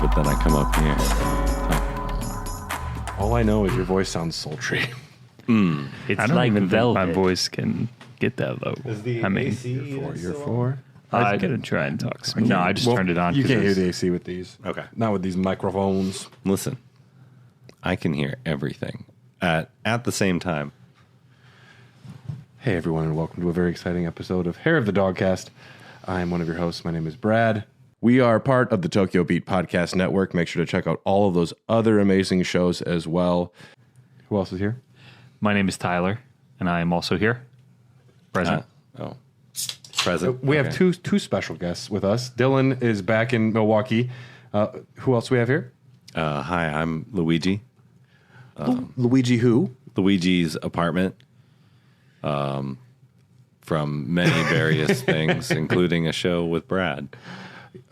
but then I come up here. All I know is your voice sounds sultry. It's I don't like even velvet. think my voice can get that low. I mean, You're four. I'm going to try and talk smooth. No, I just turned it on. You 'cause can't hear it's- the AC with these. Okay. Not with these microphones. Listen, I can hear everything at the same time. Hey, everyone, and welcome to a very exciting episode of Hair of the Dogcast. I am one of your hosts. My name is Brad. We are part of the Tokyo Beat Podcast Network. Make sure to check out all of those other amazing shows as well. Who else is here? My name is Tyler, and I am also here. Present. Present. We have Okay. two special guests with us. Dylan is back in Milwaukee. Who else do we have here? Hi, I'm Luigi. Luigi who? Luigi's Apartment. From many various things, including a show with Brad.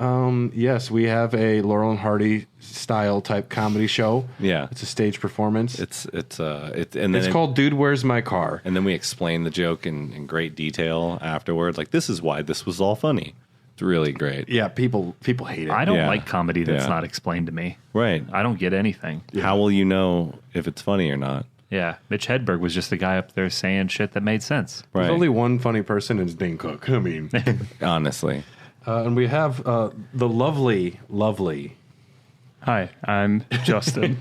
Yes, we have a Laurel and Hardy style type comedy show. Yeah. It's a stage performance. It's Called Dude, Where's My Car? And then we explain the joke in great detail afterward. Like, this is why this was all funny. It's really great. Yeah, people hate it. I don't Yeah. like comedy that's Yeah. not explained to me. Right. I don't get anything. How will you know if it's funny or not? Yeah, Mitch Hedberg was just the guy up there saying shit that made sense. Right. There's only one funny person, and it's Dane Cook. I mean, Honestly. and we have the lovely. Hi, I'm Justin,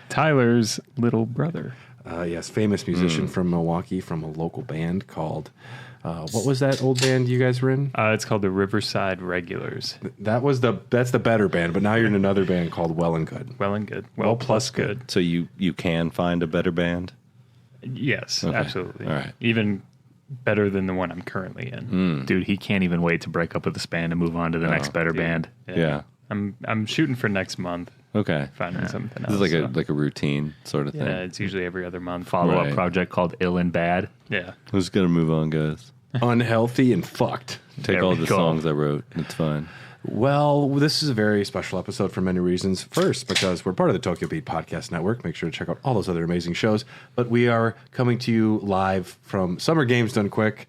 Tyler's little brother. Yes, famous musician from Milwaukee, from a local band called, what was that old band you guys were in? It's called the Riverside Regulars. That's the better band, but now you're in another band called Well and Good. Well and good. Well plus good. So you can find a better band? Yes, Okay. absolutely. All right. Even better than the one I'm currently in. Dude, he can't even wait to break up with this band and move on to the next better band. Yeah. I'm shooting for next month, Okay. finding something This else. is so. like a routine sort of thing. Yeah, it's usually every other month. Follow-up Right. project called Ill and Bad. Yeah. Who's gonna move on, guys? Unhealthy and fucked. Take There all we the go. songs I wrote. It's fine. Well, this is a very special episode for many reasons. First, because we're part of the Tokyo Beat Podcast Network. Make sure to check out all those other amazing shows. But we are coming to you live from Summer Games Done Quick.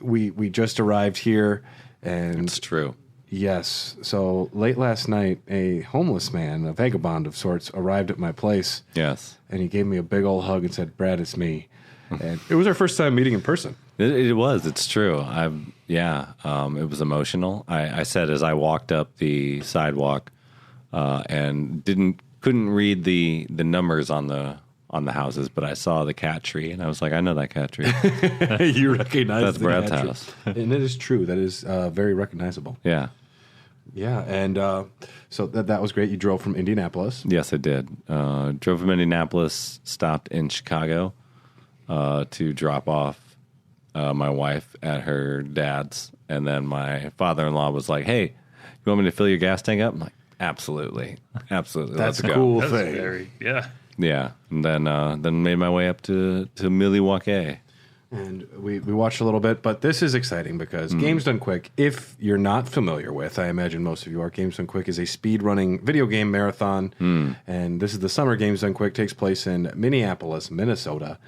We just arrived here, and It's true. yes, so late last night, a homeless man, a vagabond of sorts, arrived at my place, Yes. and he gave me a big old hug and said, "Brad, it's me." And it was our first time meeting in person. It was. It's true. It was emotional. I said as I walked up the sidewalk, and couldn't read the numbers on the houses, but I saw the cat tree, and I was like, I know that cat tree. You recognize That's the Brad's cat tree. house. And it is true. That is very recognizable. Yeah. Yeah, and so that was great. You drove from Indianapolis. Yes, I did. Drove from Indianapolis, stopped in Chicago to drop off my wife at her dad's, and then my father-in-law was like, "Hey, you want me to fill your gas tank up?" I'm like, "Absolutely, absolutely. That's Let's a go." cool That's thing. Yeah, and then made my way up to Milwaukee. And we watched a little bit, but this is exciting because Games Done Quick, if you're not familiar with, I imagine most of you are, Games Done Quick is a speedrunning video game marathon. And this is the summer Games Done Quick, takes place in Minneapolis, Minnesota.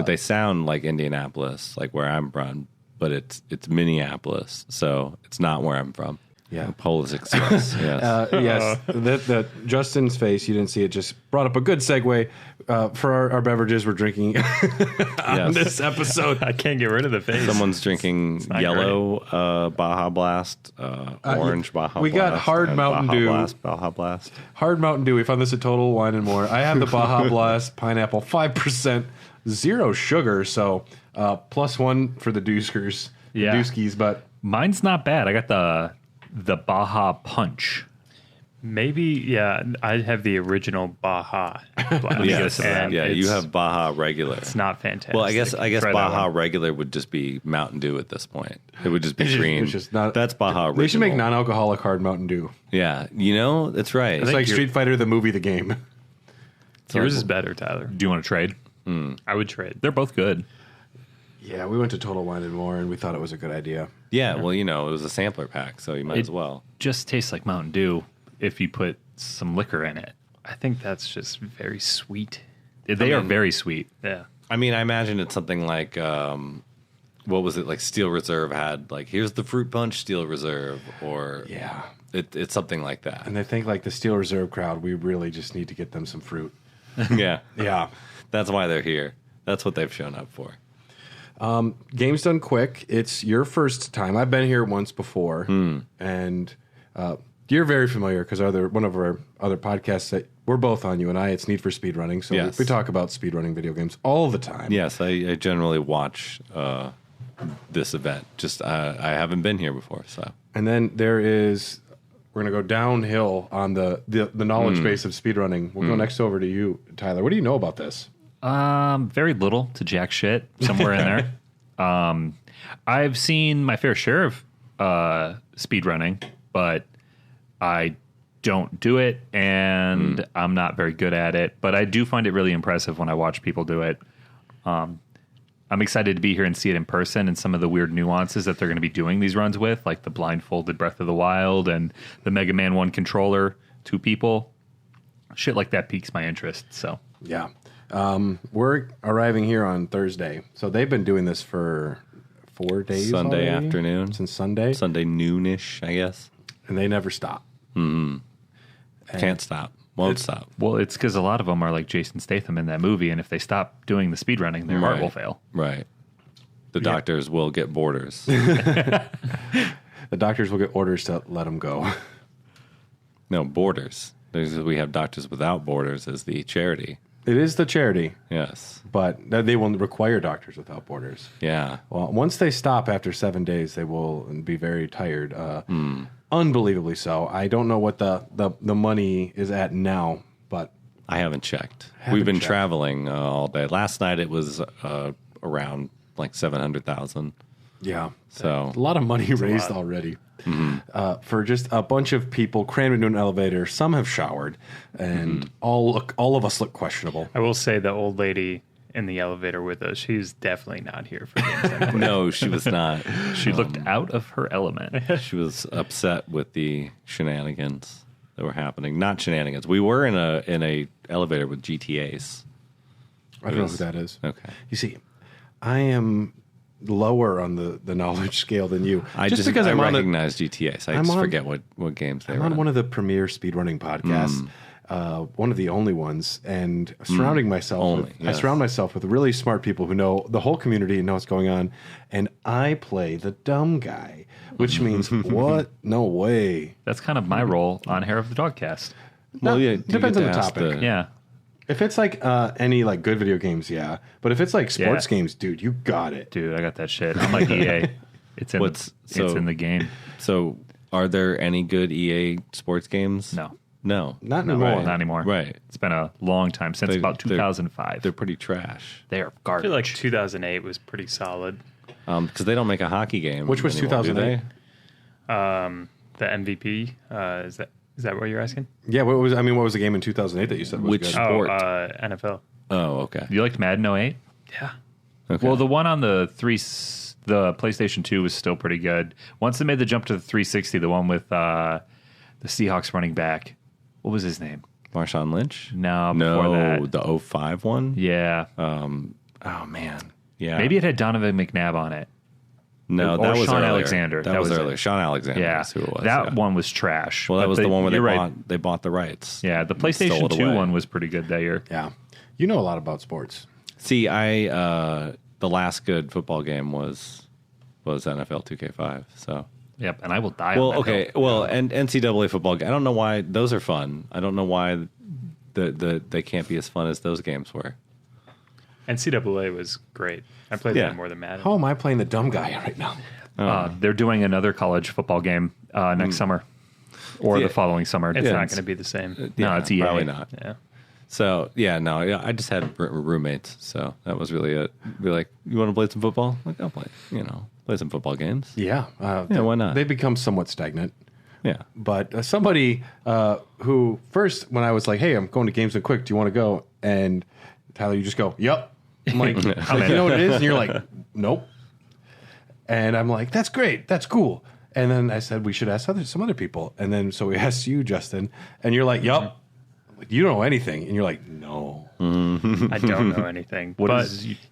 They sound like Indianapolis, like where I'm from, but it's Minneapolis, so it's not where I'm from. Yeah. Polish Express. Yes. Yes, that Justin's face, you didn't see it, just brought up a good segue for our beverages we're drinking on Yes. this episode. I can't get rid of the face. Someone's drinking not yellow Baja Blast, orange Baja Blast. we got hard and Mountain Baja Dew. Baja Blast. Hard Mountain Dew, we found this at Total Wine and More. I have the Baja Blast Pineapple, 5%, zero sugar, so +1 for the Deuskers, Yeah. Deuskies, but Mine's not bad. I got the Baja Punch. Maybe, yeah, I have the original Baja Blast. Yes. and Yeah, you it's- have Baja Regular. It's not fantastic. Well, I guess Try that Baja one. Regular would just be Mountain Dew at this point. It would just be It's just- green. it's just not- That's Baja Original. they should make non-alcoholic Hard Mountain Dew. Yeah, that's right. It's like Street Fighter, the movie, the game. Yours is better, Tyler. Do you want to trade? I would trade. They're both good. Yeah, we went to Total Wine and More, and we thought it was a good idea. Yeah, well, it was a sampler pack, so you might as well. Just tastes like Mountain Dew if you put some liquor in it. I think that's just very sweet. They are very sweet. Yeah. I mean, I imagine it's something like, what was it, like Steel Reserve had, like, here's the fruit punch Steel Reserve, or Yeah. it's something like that. And they think like the Steel Reserve crowd, we really just need to get them some fruit. Yeah. Yeah. That's why they're here. That's what they've shown up for. Games Done Quick. It's your first time. I've been here once before, and you're very familiar because one of our other podcasts that we're both on, you and I, it's Need for Speedrunning. So Yes. we talk about speedrunning video games all the time. Yes, I generally watch this event. Just I haven't been here before, so. And then we're going to go downhill on the knowledge base of speedrunning. We'll go next over to you, Tyler. What do you know about this? Very little to jack shit somewhere in there. I've seen my fair share of speedrunning, but I don't do it, and I'm not very good at it. But I do find it really impressive when I watch people do it. I'm excited to be here and see it in person and some of the weird nuances that they're going to be doing these runs with, like the blindfolded Breath of the Wild and the Mega Man 1 controller, 2 people. Shit like that piques my interest. So Yeah. We're arriving here on Thursday. So they've been doing this for 4 days Sunday already? afternoon. Since Sunday. Sunday noonish, I guess. And they never stop. Can't stop. Won't stop. well, it's because a lot of them are like Jason Statham in that movie, and if they stop doing the speedrunning, their heart will fail. Right. The doctors will get borders. The doctors will get orders to let them go. No, borders. We have Doctors Without Borders as the charity. It is the charity, Yes. but they will require Doctors Without Borders. Yeah. Well, once they stop after 7 days, they will be very tired. Unbelievably so. I don't know what the money is at now, but I haven't checked. Haven't We've been checked. traveling all day. Last night it was around like 700,000. yeah, So a lot of money raised already. For just a bunch of people crammed into an elevator. Some have showered, and all of us look questionable. I will say the old lady in the elevator with us, she's definitely not here for games. Done Quick. no, she was not. She looked out of her element. She was upset with the shenanigans that were happening. Not shenanigans. We were in a elevator with GTAs. I don't know who that is. Okay. You see, I am lower on the knowledge scale than you. I I'm on recognize GTAs. I just forget what games they I'm were on in. one of the premier speedrunning podcasts, one of the only ones, and surrounding myself. I surround myself with really smart people who know the whole community and know what's going on, and I play the dumb guy, which means what? No way. That's kind of my role on Hair of the Dogcast. Well, yeah, you depends get on to the ask topic. Yeah. If it's like any like good video games, yeah. But if it's like sports games, dude, you got it. Dude, I got that shit. I'm like EA. It's in What's- it's so- in the game. So, are there any good EA sports games? No. No. Not No, anymore. not anymore. Right. It's been a long time since about 2005. They're pretty trash. They are I garbage. feel like 2008 was pretty solid. Because they don't make a hockey game. Which was anymore, do 2008? The MVP, is that what you're asking? Yeah, what was the game in 2008 that you said was Which- good? Sport. NFL. they? Oh, okay. You liked Madden 08? Yeah. Okay. Well, the one on the PlayStation 2 was still pretty good. Once they made the jump to the 360, the one with the Seahawks running back, what was his name? Marshawn Lynch? No, before that. the 05 one? Yeah. Oh, man. Yeah. Maybe it had Donovan McNabb on it. No, or that was Sean earlier. Alexander. That That was was earlier. it. Sean Alexander Yeah. is who it was. That yeah. one was trash. Well, that But was the one where you're right. they bought the rights. Yeah, the and stole PlayStation it 2 away. one was pretty good that year. Yeah, you know a lot about sports. See, the last good football game was NFL 2K5. So, Yep, and I will die on well, that okay, hill. well, and NCAA football. I don't know why those are fun. I don't know why they can't be as fun as those games were. NCAA was great. I played Yeah. that more than Madden. How am I playing the dumb guy right now? They're doing another college football game next summer or Yeah. the following summer. It's Yeah, not it's- going to be the same. No, it's EA. Probably not. Yeah. So I just had roommates, so that was really it. Be like, you want to play some football? Like, I'll play some football games. Yeah, why not? They become somewhat stagnant. Yeah, But somebody who first, when I was like, "Hey, I'm going to Games and Quick. Do you want to go?" And Tyler, you just go, "Yep." I'm like, you know what it is, and you're like, "Nope." And I'm like, "That's great. That's cool." And then I said we should ask some other people. And then so we asked you, Justin, and you're like, "Yep." You don't know anything, and you're like, "No." I don't know anything. But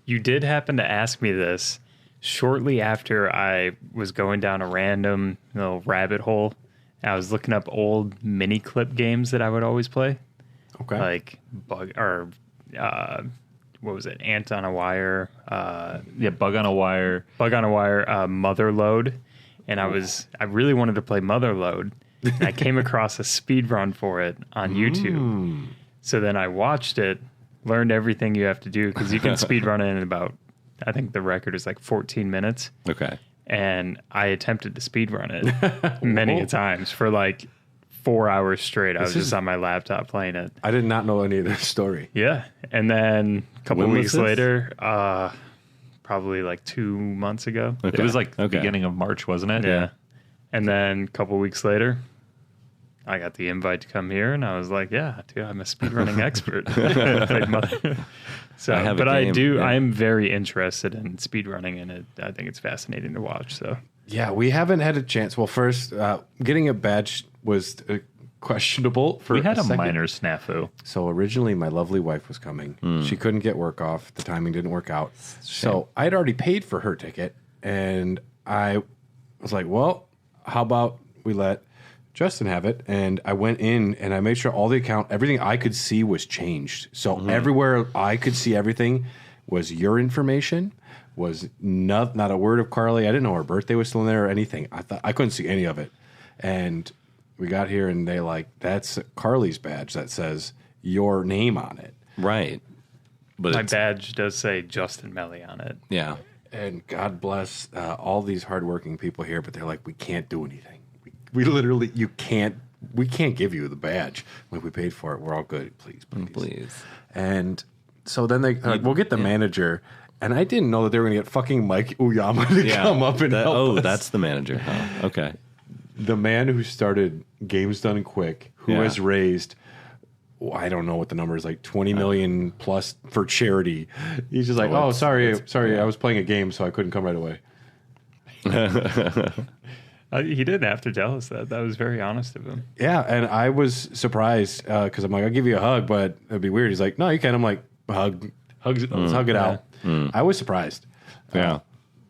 you did happen to ask me this shortly after I was going down a random rabbit hole, I was looking up old mini clip games that I would always play, Okay. like what was it? Ant on a Wire, Bug on a Wire. Mother Load, and I really wanted to play Mother Load. And I came across a speed run for it on YouTube. So then I watched it, learned everything you have to do because you can speed run it in about, I think the record is like 14 minutes. Okay. And I attempted to speed run it many a times for like 4 hours straight. I was just on my laptop playing it. I did not know any of this story. Yeah. And then a couple When was weeks this? later, probably like 2 months ago. Okay. It was like the Okay. beginning of March, wasn't it? Yeah. And then a couple weeks later, I got the invite to come here, and I was like, "Yeah, dude, I'm a speedrunning expert." So, I have a but I game, do. yeah. I am very interested in speedrunning, and I think it's fascinating to watch. So, Yeah, we haven't had a chance. Well, first, getting a badge was questionable for We had a second. minor snafu. So originally, my lovely wife was coming. She couldn't get work off. The timing didn't work out. So I'd already paid for her ticket, and I was like, "Well, how about we let Justin have it?" And I went in and I made sure all the everything I could see was changed. So everywhere I could see everything was your information. Was not a word of Carly. I didn't know her birthday was still in there or anything. I couldn't see any of it. And we got here and they that's Carly's badge that says your name on it. Right. But my it's, badge does say Justin Melly on it. yeah. And God bless all these hardworking people here, but they're like, we can't do anything. We literally, we can't give you the badge. Like, we paid for it. We're all good. Please. Please. And so then they're like, we'll get the manager. And I didn't know that they were going to get fucking Mike Uyama to come up and help us. That's the manager. Huh? Okay. The man who started Games Done Quick, who Yeah. has raised, I don't know what the number is, like 20 million plus for charity. He's just like, sorry, I was playing a game, so I couldn't come right away. He didn't have to tell us that. That was very honest of him. Yeah, and I was surprised because I'm like, I'll give you a hug, but it'd be weird. He's like, no, you can. I'm like, let's hug it out. I was surprised. Yeah.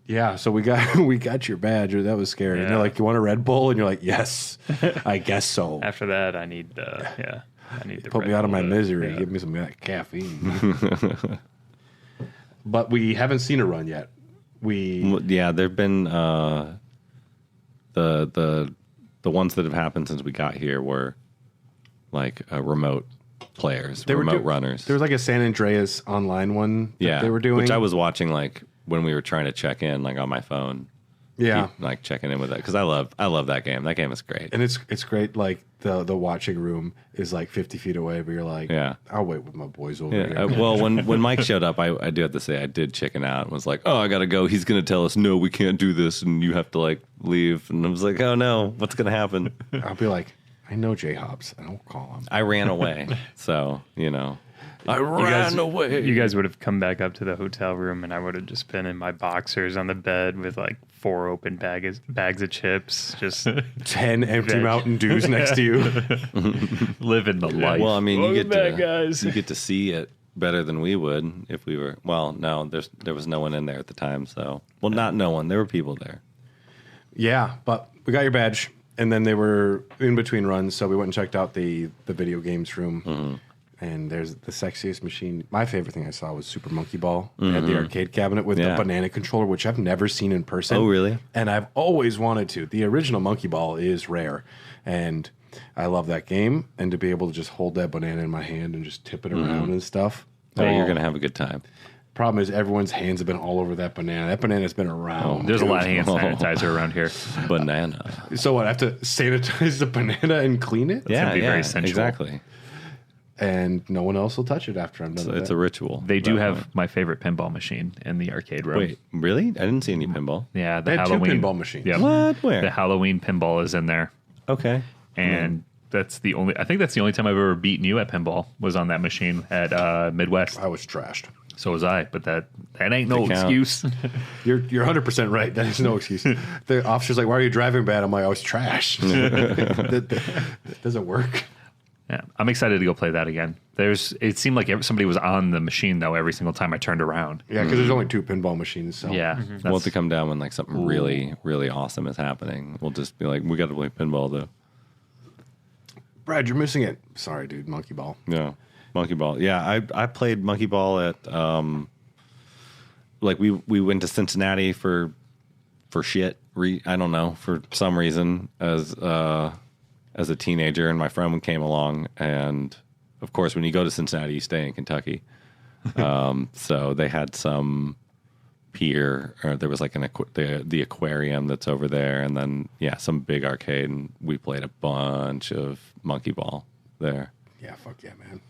Yeah, so we got your badge. That was scary. And they're Yeah. like, you want a Red Bull? And you're like, yes, I guess so. After that, I need the Put me Red out of Bull my to- misery. yeah. Give me some of that caffeine. But we haven't seen a run yet. Yeah, there've been the ones that have happened since we got here were like remote players, remote runners. There was like a San Andreas online one that they were doing. which I was watching like when we were trying to check in like on my phone. Yeah. Keep, like checking in with that because I love that game. That game is great. And it's great. Like the watching room is like 50 feet away, but you're like, Yeah. I'll wait with my boys over Yeah. here. Well, when Mike showed up, I do have to say I did chicken out and was like, oh, I gotta go. He's gonna tell us no, we can't do this, and you have to like leave. And I was like, oh no, what's gonna happen? I'll be like, I know Jay Hobbs. I don't call him. I ran away, so I ran away. You guys would have come back up to the hotel room, and I would have just been in my boxers on the bed with like 4 open bags of chips. Just 10 empty Veg. Mountain Dews next to you. Living the life. Well, I mean, you Welcome get back, to guys. you get to see it better than we would if we were. Well, no, there was no one in there at the time, so not no one. There were people there. Yeah, but we got your badge. And then they were in between runs, so we went and checked out the video games room. Mm-hmm. And there's the sexiest machine. My favorite thing I saw was Super Monkey Ball at the arcade cabinet with the Yeah. banana controller, which I've never seen in person. Oh, really? And I've always wanted to. The original Monkey Ball is rare. And I love that game. And to be able to just hold that banana in my hand and just tip it around and stuff. Oh, you're gonna have a good time. Problem is, everyone's hands have been all over that banana. That banana's been around. There's a lot of dude. hand sanitizer around here. Banana. So what? I have to sanitize the banana and clean it? Yeah, be yeah, very sensual. exactly. And no one else will touch it after I'm done So with it's that. a ritual. They do have my favorite pinball machine in the arcade room. Wait, really? I didn't see any pinball. Yeah, the They had two Halloween pinball machines. Yep. What? Where? The Halloween pinball is in there, Okay. and that's the only. I think that's the only time I've ever beaten you at pinball was on that machine at Midwest. I was trashed. So was I, but that ain't no That excuse. You're 100% right. That is no excuse. The officer's like, "Why are you driving bad?" I'm like, "I was trash." that doesn't work. Yeah, I'm excited to go play that again. It seemed like somebody was on the machine though every single time I turned around. Yeah, because there's only 2 pinball machines. So Yeah, We'll have that's- to come down when like something really, really awesome is happening. We'll just be like, we got to play pinball though. Brad, you're missing it. Sorry, dude. Monkey Ball. Yeah, Monkey Ball. Yeah, I played Monkey Ball at like we went to Cincinnati for shit. I don't know, for some reason as a teenager, and my friend came along, and of course when you go to Cincinnati you stay in Kentucky. So they had some pier, or there was like the aquarium that's over there, and then some big arcade, and we played a bunch of Monkey Ball there. Yeah, fuck yeah, man.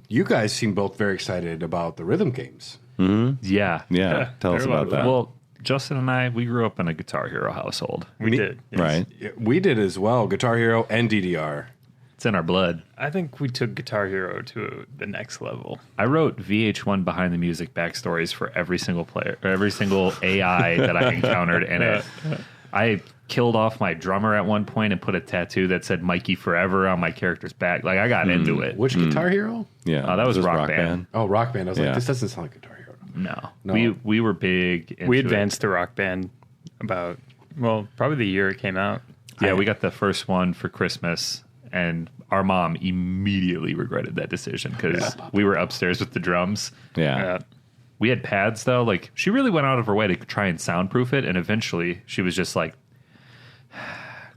You guys seem both very excited about the rhythm games. Yeah. Tell us about that. Well, Justin and I, we grew up in a Guitar Hero household. We did. Yes. Right. Yeah, we did as well. Guitar Hero and DDR. It's in our blood. I think we took Guitar Hero to the next level. I wrote VH1 behind the music backstories for every single player, or every single AI that I encountered in it. I killed off my drummer at one point and put a tattoo that said Mikey Forever on my character's back. Like, I got into it. Which Guitar Hero? Yeah, that was Rock Band. Oh, Rock Band. I was Yeah. like, this doesn't sound like Guitar Hero. No. We were big into We it. advanced to Rock Band about, probably the year it came out. Yeah, we got the first one for Christmas, and our mom immediately regretted that decision because we were upstairs with the drums. Yeah. We had pads, though. Like, she really went out of her way to try and soundproof it, and eventually she was just like,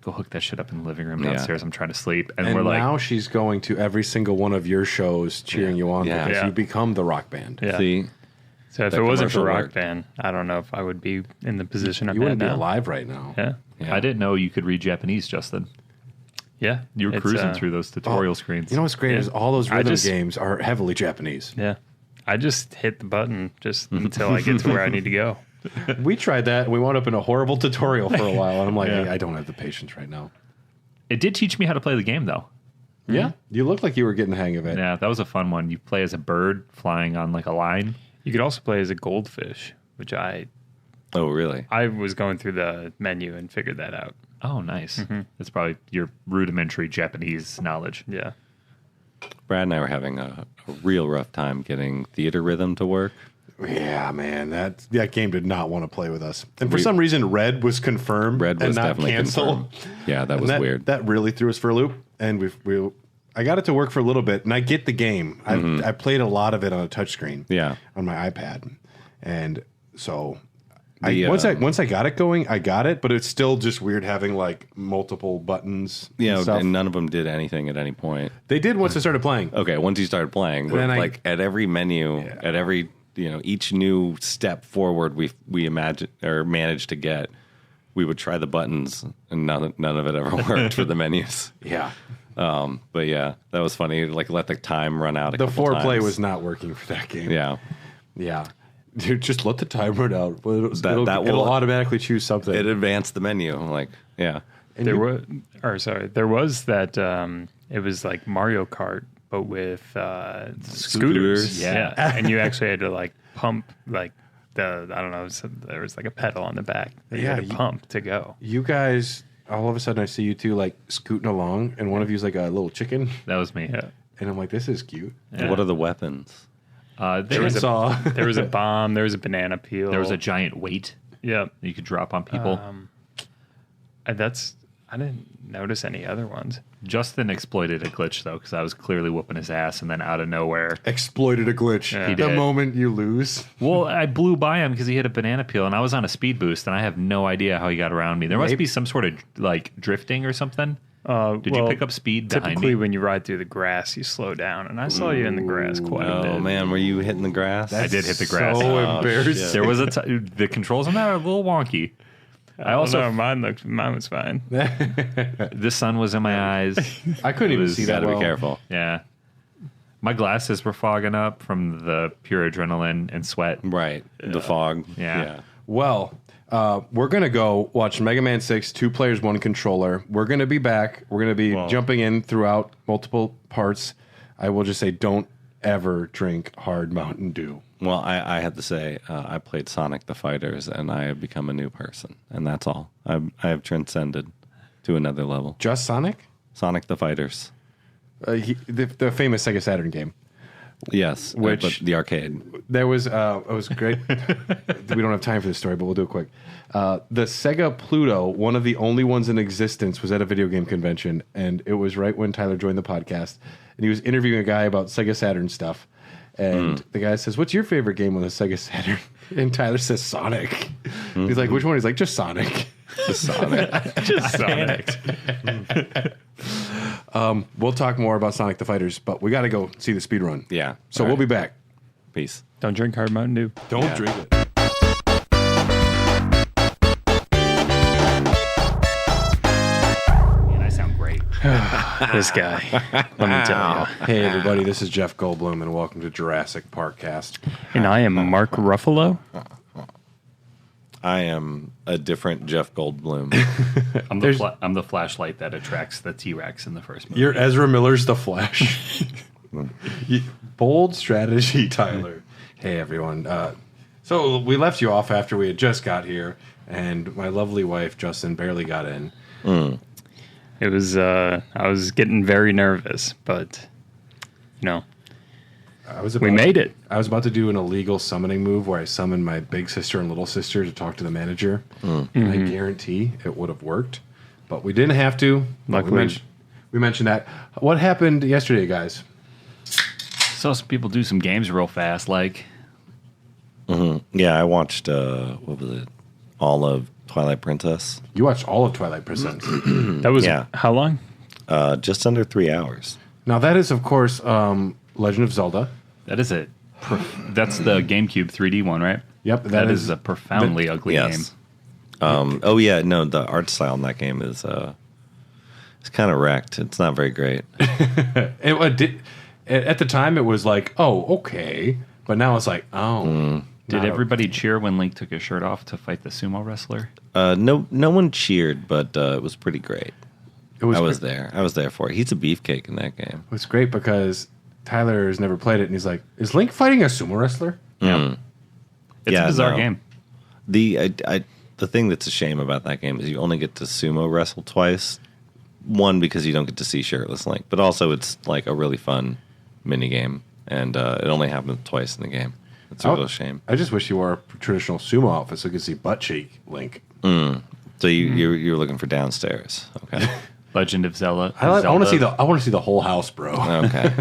go hook that shit up in the living room downstairs. I'm trying to sleep. And we're like, now she's going to every single one of your shows cheering you on because Yeah. you become the Rock Band. Yeah. See, So if that it wasn't for commercial Rock worked. Band, I don't know if I would be in the position I'm You in wouldn't be now. alive right now. Yeah. Yeah. I didn't know you could read Japanese, Justin. Yeah. You were It's, cruising through those tutorial screens. You know what's great Yeah. is all those I rhythm just- games are heavily Japanese. Yeah. I just hit the button just until I get to where I need to go. We tried that and we wound up in a horrible tutorial for a while. And I'm like, Yeah. I don't have the patience right now. It did teach me how to play the game, though. Yeah. You look like you were getting the hang of it. Yeah, that was a fun one. You play as a bird flying on like a line. You could also play as a goldfish, which I oh really? was going through the menu and figured that out. Oh, nice. That's probably your rudimentary Japanese knowledge. Yeah. Brad and I were having a real rough time getting theater rhythm to work. Yeah, man. That game did not want to play with us. And for some reason, Red was confirmed Red was and not definitely canceled. confirmed. Yeah, that was And weird. That really threw us for a loop. And I got it to work for a little bit. And I get the game. I played a lot of it on a touchscreen. Yeah. On my iPad. And so The, once I got it going, I got it, but it's still just weird having like multiple buttons. Yeah, and stuff. and none of them did anything at any point. They did once I started playing. Okay, once you started playing, Then like at every menu, at every each new step forward, we imagine or managed to get, we would try the buttons, and none of it ever worked for the menus. Yeah. But yeah, that was funny. Like let the time run out. The couple foreplay times. was not working for that game. Yeah, Yeah. Dude, just let the time run out. It'll will- it'll automatically choose something. it advanced the menu. Like yeah, And There you- there was that it was like Mario Kart, but with scooters. Yeah. And you actually had to like pump like I don't know, there was like a pedal on the back that you Yeah, had to pump to go. You guys, all of a sudden I see you two like scooting along, and one of you's like a little chicken, That was me. Yeah. and I'm like, this is cute. Yeah. What are the weapons? There was Chainsaw. There was a bomb, there was a banana peel. a giant weight Yep. that you could drop on people. I didn't notice any other ones. Justin exploited a glitch though, because I was clearly whooping his ass, and then out of nowhere, Exploited a glitch. Yeah. He The did. moment you lose. well, I blew by him because he hit a banana peel, and I was on a speed boost, and I have no idea how he got around me. There must Maybe- be some sort of like drifting or something. Did you pick up speed behind Typically, me? when you ride through the grass, you slow down, and I saw you in the grass quite a Oh bit. man, were you hitting the grass? I did hit the grass. So Oh, embarrassing. shit. There was the controls on that are a little wonky. I also no, mine was fine. the sun was in my eyes. I couldn't even was- see You that got to well. be careful. Yeah, my glasses were fogging up from the pure adrenaline and sweat. Right, the fog. Yeah. Well, we're going to go watch Mega Man 6, 2 players, 1 controller. We're going to be back. We're going to be jumping in throughout multiple parts. I will just say, don't ever drink hard Mountain Dew. Well, I had to say, I played Sonic the Fighters, and I have become a new person, and that's all. I have transcended to another level. Just Sonic? Sonic the Fighters. The famous Sega Saturn game. Yes, Which- but the arcade. There was it was great. We don't have time for this story, but we'll do it quick. The Sega Pluto, one of the only ones in existence, was at a video game convention, and it was right when Tyler joined the podcast, and he was interviewing a guy about Sega Saturn stuff. And the guy says, "What's your favorite game on the Sega Saturn?" And Tyler says, "Sonic." He's like, "Which one?" He's like, "Just Sonic." Just Sonic. Just Sonic. We'll talk more about Sonic the Fighters, but we got to go see the speed run. Yeah. So All we'll right. be back. Peace. Don't drink hard Mountain Dew. Don't Yeah. drink it. Man, I sound great. This guy. Let me tell you. Hey, everybody, this is Jeff Goldblum, and welcome to Jurassic Parkcast. And I am Mark Ruffalo. I am a different Jeff Goldblum. I'm the flashlight that attracts the T-Rex in the first movie. You're Ezra Miller's The Flash. Bold strategy, Tyler. Hey, everyone. So we left you off after we had just got here, and my lovely wife, Justin, barely got in. It was I was getting very nervous, but we made it. I was about to do an illegal summoning move where I summoned my big sister and little sister to talk to the manager. And I guarantee it would have worked, but we didn't have to. Luckily. We mentioned that. What happened yesterday, guys? Saw some people do some games real fast, like Yeah, I watched, what was it? All of Twilight Princess. You watched all of Twilight Princess. That was Yeah. how long? Just under 3 hours. Now, that is, of course, Legend of Zelda. that is it. That's the GameCube 3D one, right? Yep, that is a profoundly ugly game. Yes. Oh, yeah, no, the art style in that game is it's kind of wrecked. It's not very great. At the time, it was like, oh, okay. But now it's like, oh. Did not everybody cheer when Link took his shirt off to fight the sumo wrestler? No one cheered, but it was pretty great. It was I was there. I was there for it. He's a beefcake in that game. It was great because Tyler has never played it, and he's like, is Link fighting a sumo wrestler? It's Yeah, a bizarre no. game. The thing that's a shame about that game is you only get to sumo wrestle twice. One, because you don't get to see shirtless Link, but also it's like a really fun mini game, and it only happens twice in the game. It's a real shame. I just wish you wore a traditional sumo outfit so you could see butt cheek Link. So you're looking for downstairs, okay? Legend of Zelda. I want to see the whole house, bro. Okay.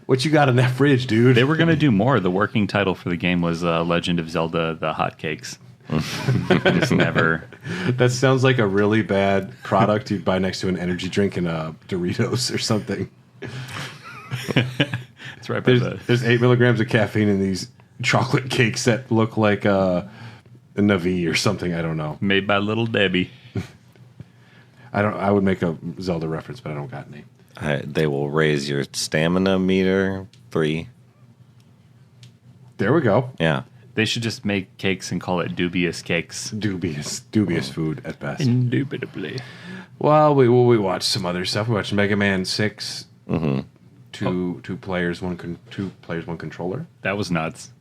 What you got in that fridge, dude? They were going to do more. The working title for the game was Legend of Zelda: The Hotcakes. It's never. That sounds like a really bad product you'd buy next to an energy drink and Doritos or something. It's right by the. There's 8 milligrams of caffeine in these chocolate cakes that look like a Navi or something. I don't know. Made by Little Debbie. I would make a Zelda reference, but I don't got any. They will raise your stamina meter 3. There we go. Yeah. They should just make cakes and call it dubious cakes. Dubious food at best. Indubitably. Well, we watched some other stuff. We watched Mega Man 6. Two players, one controller. That was nuts.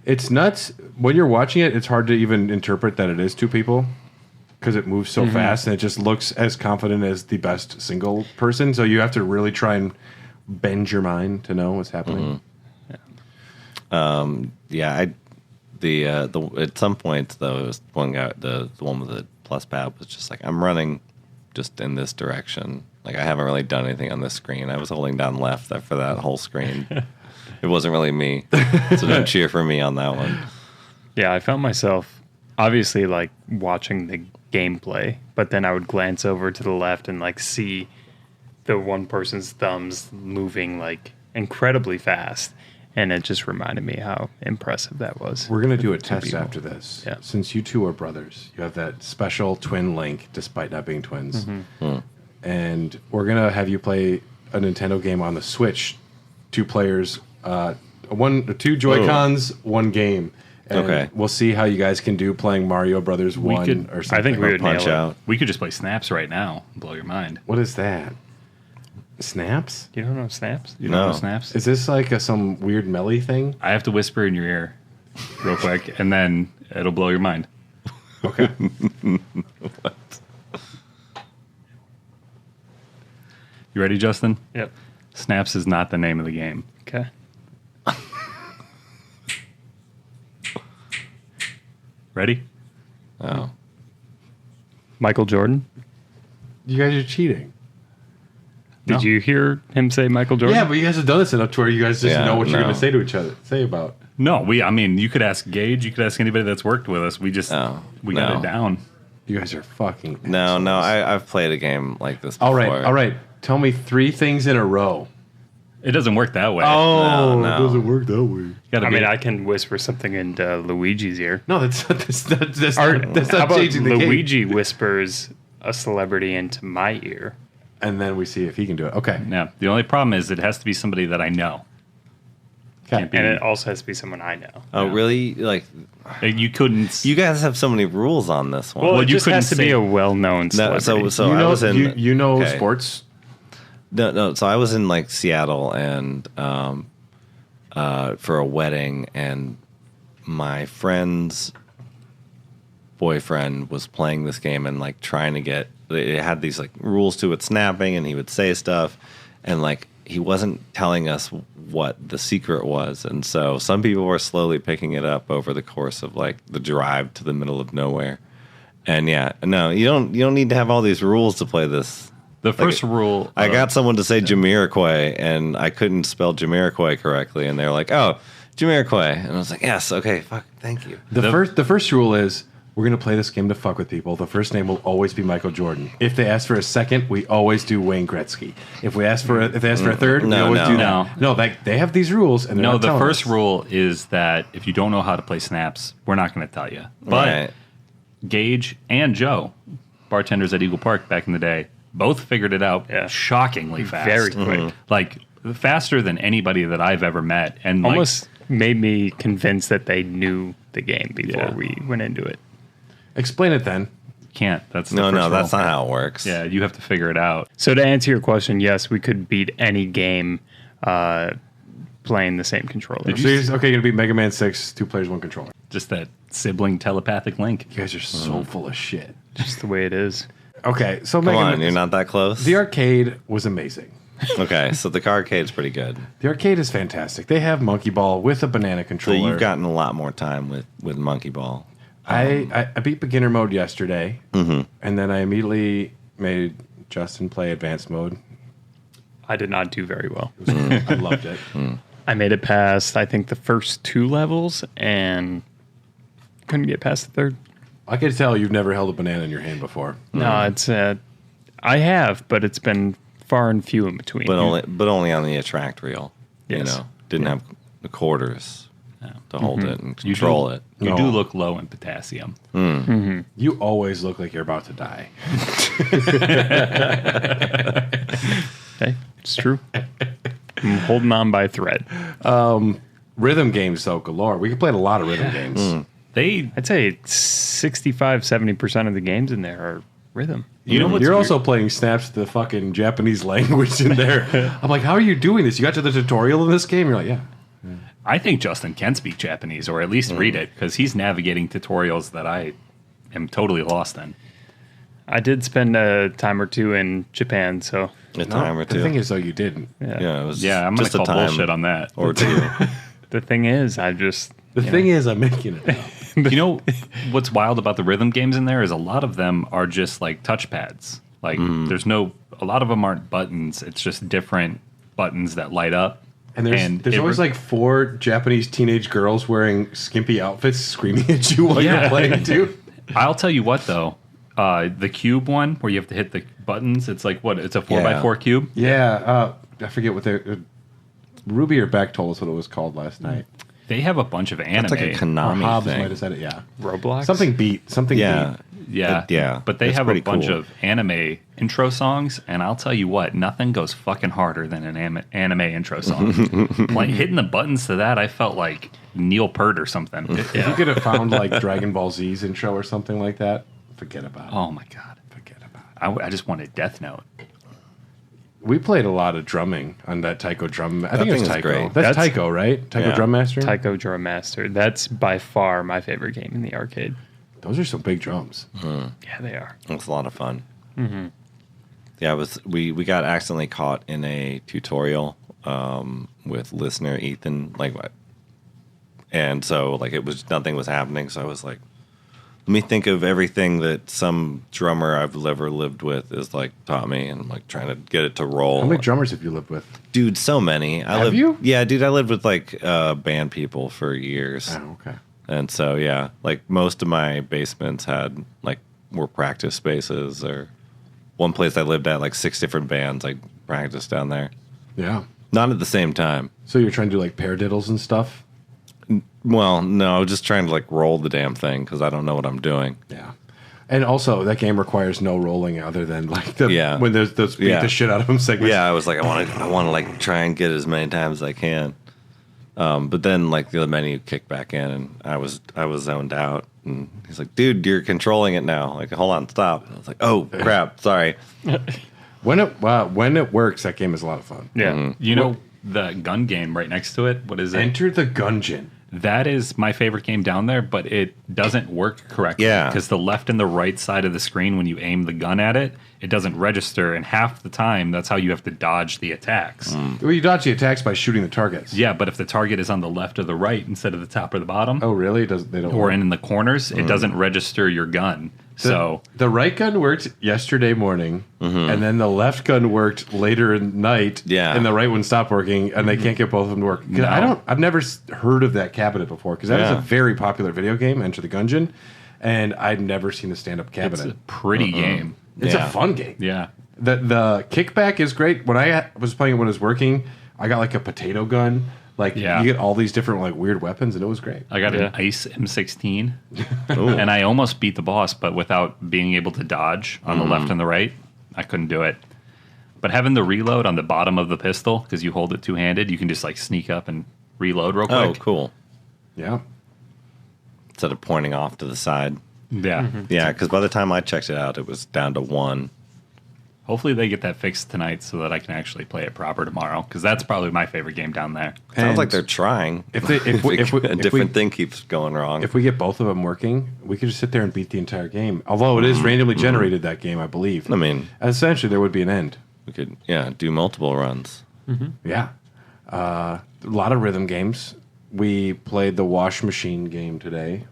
It's nuts when you're watching it. It's hard to even interpret that it is 2 people because it moves so fast and it just looks as confident as the best single person. So you have to really try and bend your mind to know what's happening. Yeah, at some point though, it was one guy, the one with the plus pad was just like, I'm running just in this direction. Like I haven't really done anything on this screen. I was holding down left for that whole screen. It wasn't really me, so don't cheer for me on that one. Yeah, I found myself obviously like watching the gameplay, but then I would glance over to the left and like see the one person's thumbs moving like incredibly fast. And it just reminded me how impressive that was. We're going to do a test after this. Yeah. Since you two are brothers, you have that special twin link despite not being twins. And we're going to have you play a Nintendo game on the Switch. 2 players, 2 Joy-Cons, 1 game. And Okay. we'll see how you guys can do playing Mario Brothers 1 could- or something. I think we would nail Punch it. out. We could just play Snaps right now and blow your mind. What is that? Snaps? You don't know snaps? You don't No. know Snaps? Is this like some weird melee thing? I have to whisper in your ear real quick, and then it'll blow your mind. Okay. You ready, Justin? Yep. Snaps is not the name of the game. Okay. Ready? Oh. Michael Jordan. You guys are cheating. No. Did you hear him say Michael Jordan? Yeah, but you guys have done this enough to where you guys just Yeah, know what you're no. going to say to each other. Say about. No, I mean, you could ask Gage. You could ask anybody that's worked with us. We just, we got no. it down. You guys are fucking. No, assholes. I've played a game like this before. All right. Tell me 3 things in a row. It doesn't work that way. Oh, no. it doesn't work that way. Gotta I be- mean, I can whisper something into Luigi's ear. No, that's Or not how about changing the game. Luigi whispers a celebrity into my ear? And then we see if he can do it. Okay. Yeah. The only problem is it has to be somebody that I know. Can't be. And it also has to be someone I know. Oh, really? Like, You couldn't. you guys have so many rules on this one. Well, it you just couldn't has to be say- a well-known No, celebrity. so you I know, was in. you know okay. sports. No. So I was in like Seattle and for a wedding, and my friend's boyfriend was playing this game and like trying to get. It had these like rules to it, snapping, and he would say stuff, and like he wasn't telling us what the secret was, and so some people were slowly picking it up over the course of like the drive to the middle of nowhere. And yeah, no, you don't need to have all these rules to play this. The first rule. I got someone to say Jamiroquai, and I couldn't spell Jamiroquai correctly, and they were like, "Oh, Jamiroquai," and I was like, "Yes, okay, fuck, thank you." The first rule is we're gonna play this game to fuck with people. The first name will always be Michael Jordan. If they ask for a second, we always do Wayne Gretzky. If they ask for a third, we No, always no. do that. No, they have these rules, and they're No, not the telling first us. rule is that if you don't know how to play snaps, we're not going to tell you. But Right. Gage and Joe, bartenders at Eagle Park back in the day, both figured it out Yeah. shockingly fast. Very quick. Like faster than anybody that I've ever met. And like, Almost made me convinced that they knew the game before Yeah. we went into it. Explain it then. can't. That's the No, first no, rule. that's not how it works. Yeah, you have to figure it out. So to answer your question, yes, we could beat any game playing the same controller. So you're gonna be Mega Man 6, 2 players, 1 controller. Just that sibling telepathic link. You guys are so full of shit. Just the way it is. Okay, so Come Mega on, Man, you're not that close. the arcade was amazing. Okay, so the arcade's pretty good. The arcade is fantastic. They have Monkey Ball with a banana So controller. you've gotten a lot more time with Monkey Ball. I beat beginner mode yesterday, and then I immediately made Justin play advanced mode. I did not do very well. I loved it. I made it past, I think, the first 2 levels and couldn't get past the third. I can tell you've never held a banana in your hand before. No, it's I have, but it's been far and few in between. But only on the attract reel. Yes. You know, didn't have the quarters to hold it and You control do, it. You No. do look low in potassium. You always look like you're about to die. Hey, it's true. I'm holding on by a thread. Rhythm games, though, galore. We can play a lot of rhythm games. I'd say 65-70% of the games in there are rhythm. You know what's You're weird? also playing snaps to the fucking Japanese language in there. I'm like, how are you doing this? You got to the tutorial in this game? You're like, yeah. I think Justin can speak Japanese or at least read it because he's navigating tutorials that I am totally lost in. I did spend a time or 2 in Japan, so A time or two. The thing is, though, you didn't. yeah, it was Yeah, I'm going just to a call time bullshit on that. or two. the thing is, I just The thing is, I'm making it up. You know what's wild about the rhythm games in there is a lot of them are just like touchpads. Like there's a lot of them aren't buttons. It's just different buttons that light up. And there's it always like 4 Japanese teenage girls wearing skimpy outfits screaming at you while you're playing, too. I'll tell you what though, the cube one where you have to hit the buttons. It's like what? It's a 4x4 cube. Yeah, I forget what they're... Ruby or Beck told us what it was called last night. They have a bunch of anime. It's like a Or Konami Hobbs might thing. have said it, yeah. Roblox. Something beat. Yeah, Yeah, yeah. But they It's have a pretty bunch cool. of anime intro songs, and I'll tell you what, nothing goes fucking harder than an anime intro song. Like hitting the buttons to that, I felt like Neil Peart or something. If you could have found like Dragon Ball Z's intro or something like that, forget about it. Oh my god, Forget about it. I just wanted Death Note. We played a lot of drumming on that Taiko drum. I think it was thing is Taiko. great. That's That's- Taiko, right? Taiko Yeah. Drum Master? Taiko Drum Master. That's by far my favorite game in the arcade. Those are some big drums. Yeah, they are. It's a lot of fun. Yeah, we got accidentally caught in a tutorial with listener Ethan, and so like nothing was happening. So I was like, Let me think of everything that some drummer I've ever lived with is like taught me, and I'm like trying to get it to roll. How many drummers have you lived with? Dude, so many. Have you? Yeah, dude, I lived with like band people for years. Oh, okay. And so, yeah, like most of my basements were practice spaces, or one place I lived at, like 6 different bands, like practiced down there. Yeah. Not at the same time. So you're trying to do like paradiddles and stuff? Well, no, just trying to like roll the damn thing because I don't know what I'm doing. Yeah. And also, that game requires no rolling other than like when there's those beat Yeah. the shit out of them segments. Yeah, I was like, I want to like try and get as many times as I can. But then like the menu kicked back in, and I was zoned out. And he's like, "Dude, you're controlling it now. Like, hold on, stop." And I was like, "Oh crap, sorry." When it works, that game is a lot of fun. Yeah. You know the gun game right next to it? What is it? Enter the Gungeon. That is my favorite game down there, but it doesn't work correctly. Yeah. Because the left and the right side of the screen, when you aim the gun at it, it doesn't register. And half the time, that's how you have to dodge the attacks. Well, you dodge the attacks by shooting the targets. Yeah, but if the target is on the left or the right instead of the top or the bottom, Oh, really? They don't. or work? in the corners, it doesn't register your gun. So The right gun worked yesterday morning, and then the left gun worked later in night. Yeah. And the right one stopped working, and they can't get both of them to work. 'Cause No. I've never heard of that cabinet before because that is Yeah. a very popular video game, Enter the Gungeon, and I'd never seen a stand-up it's cabinet. a pretty game. It's Yeah. a fun game. Yeah. The kickback is great. When I was playing it when it was working, I got like a potato gun. Like Yeah. you get all these different like weird weapons, and it was great. I got Yeah. an Ice M16, and I almost beat the boss, but without being able to dodge on the left and the right, I couldn't do it. But having the reload on the bottom of the pistol, because you hold it two-handed, you can just like sneak up and reload real quick. Oh, cool. Yeah. Instead of pointing off to the side. Yeah. Yeah, because by the time I checked it out, it was down to 1. Hopefully they get that fixed tonight so that I can actually play it proper tomorrow, because that's probably my favorite game down there. Sounds And like they're trying. if they if we, A different thing keeps going wrong. if we get both of them working, we could just sit there and beat the entire game. Although it is randomly generated, that game, I believe. I mean, Essentially, there would be an end. we could, do multiple runs. Yeah. A lot of rhythm games. We played the wash machine game today.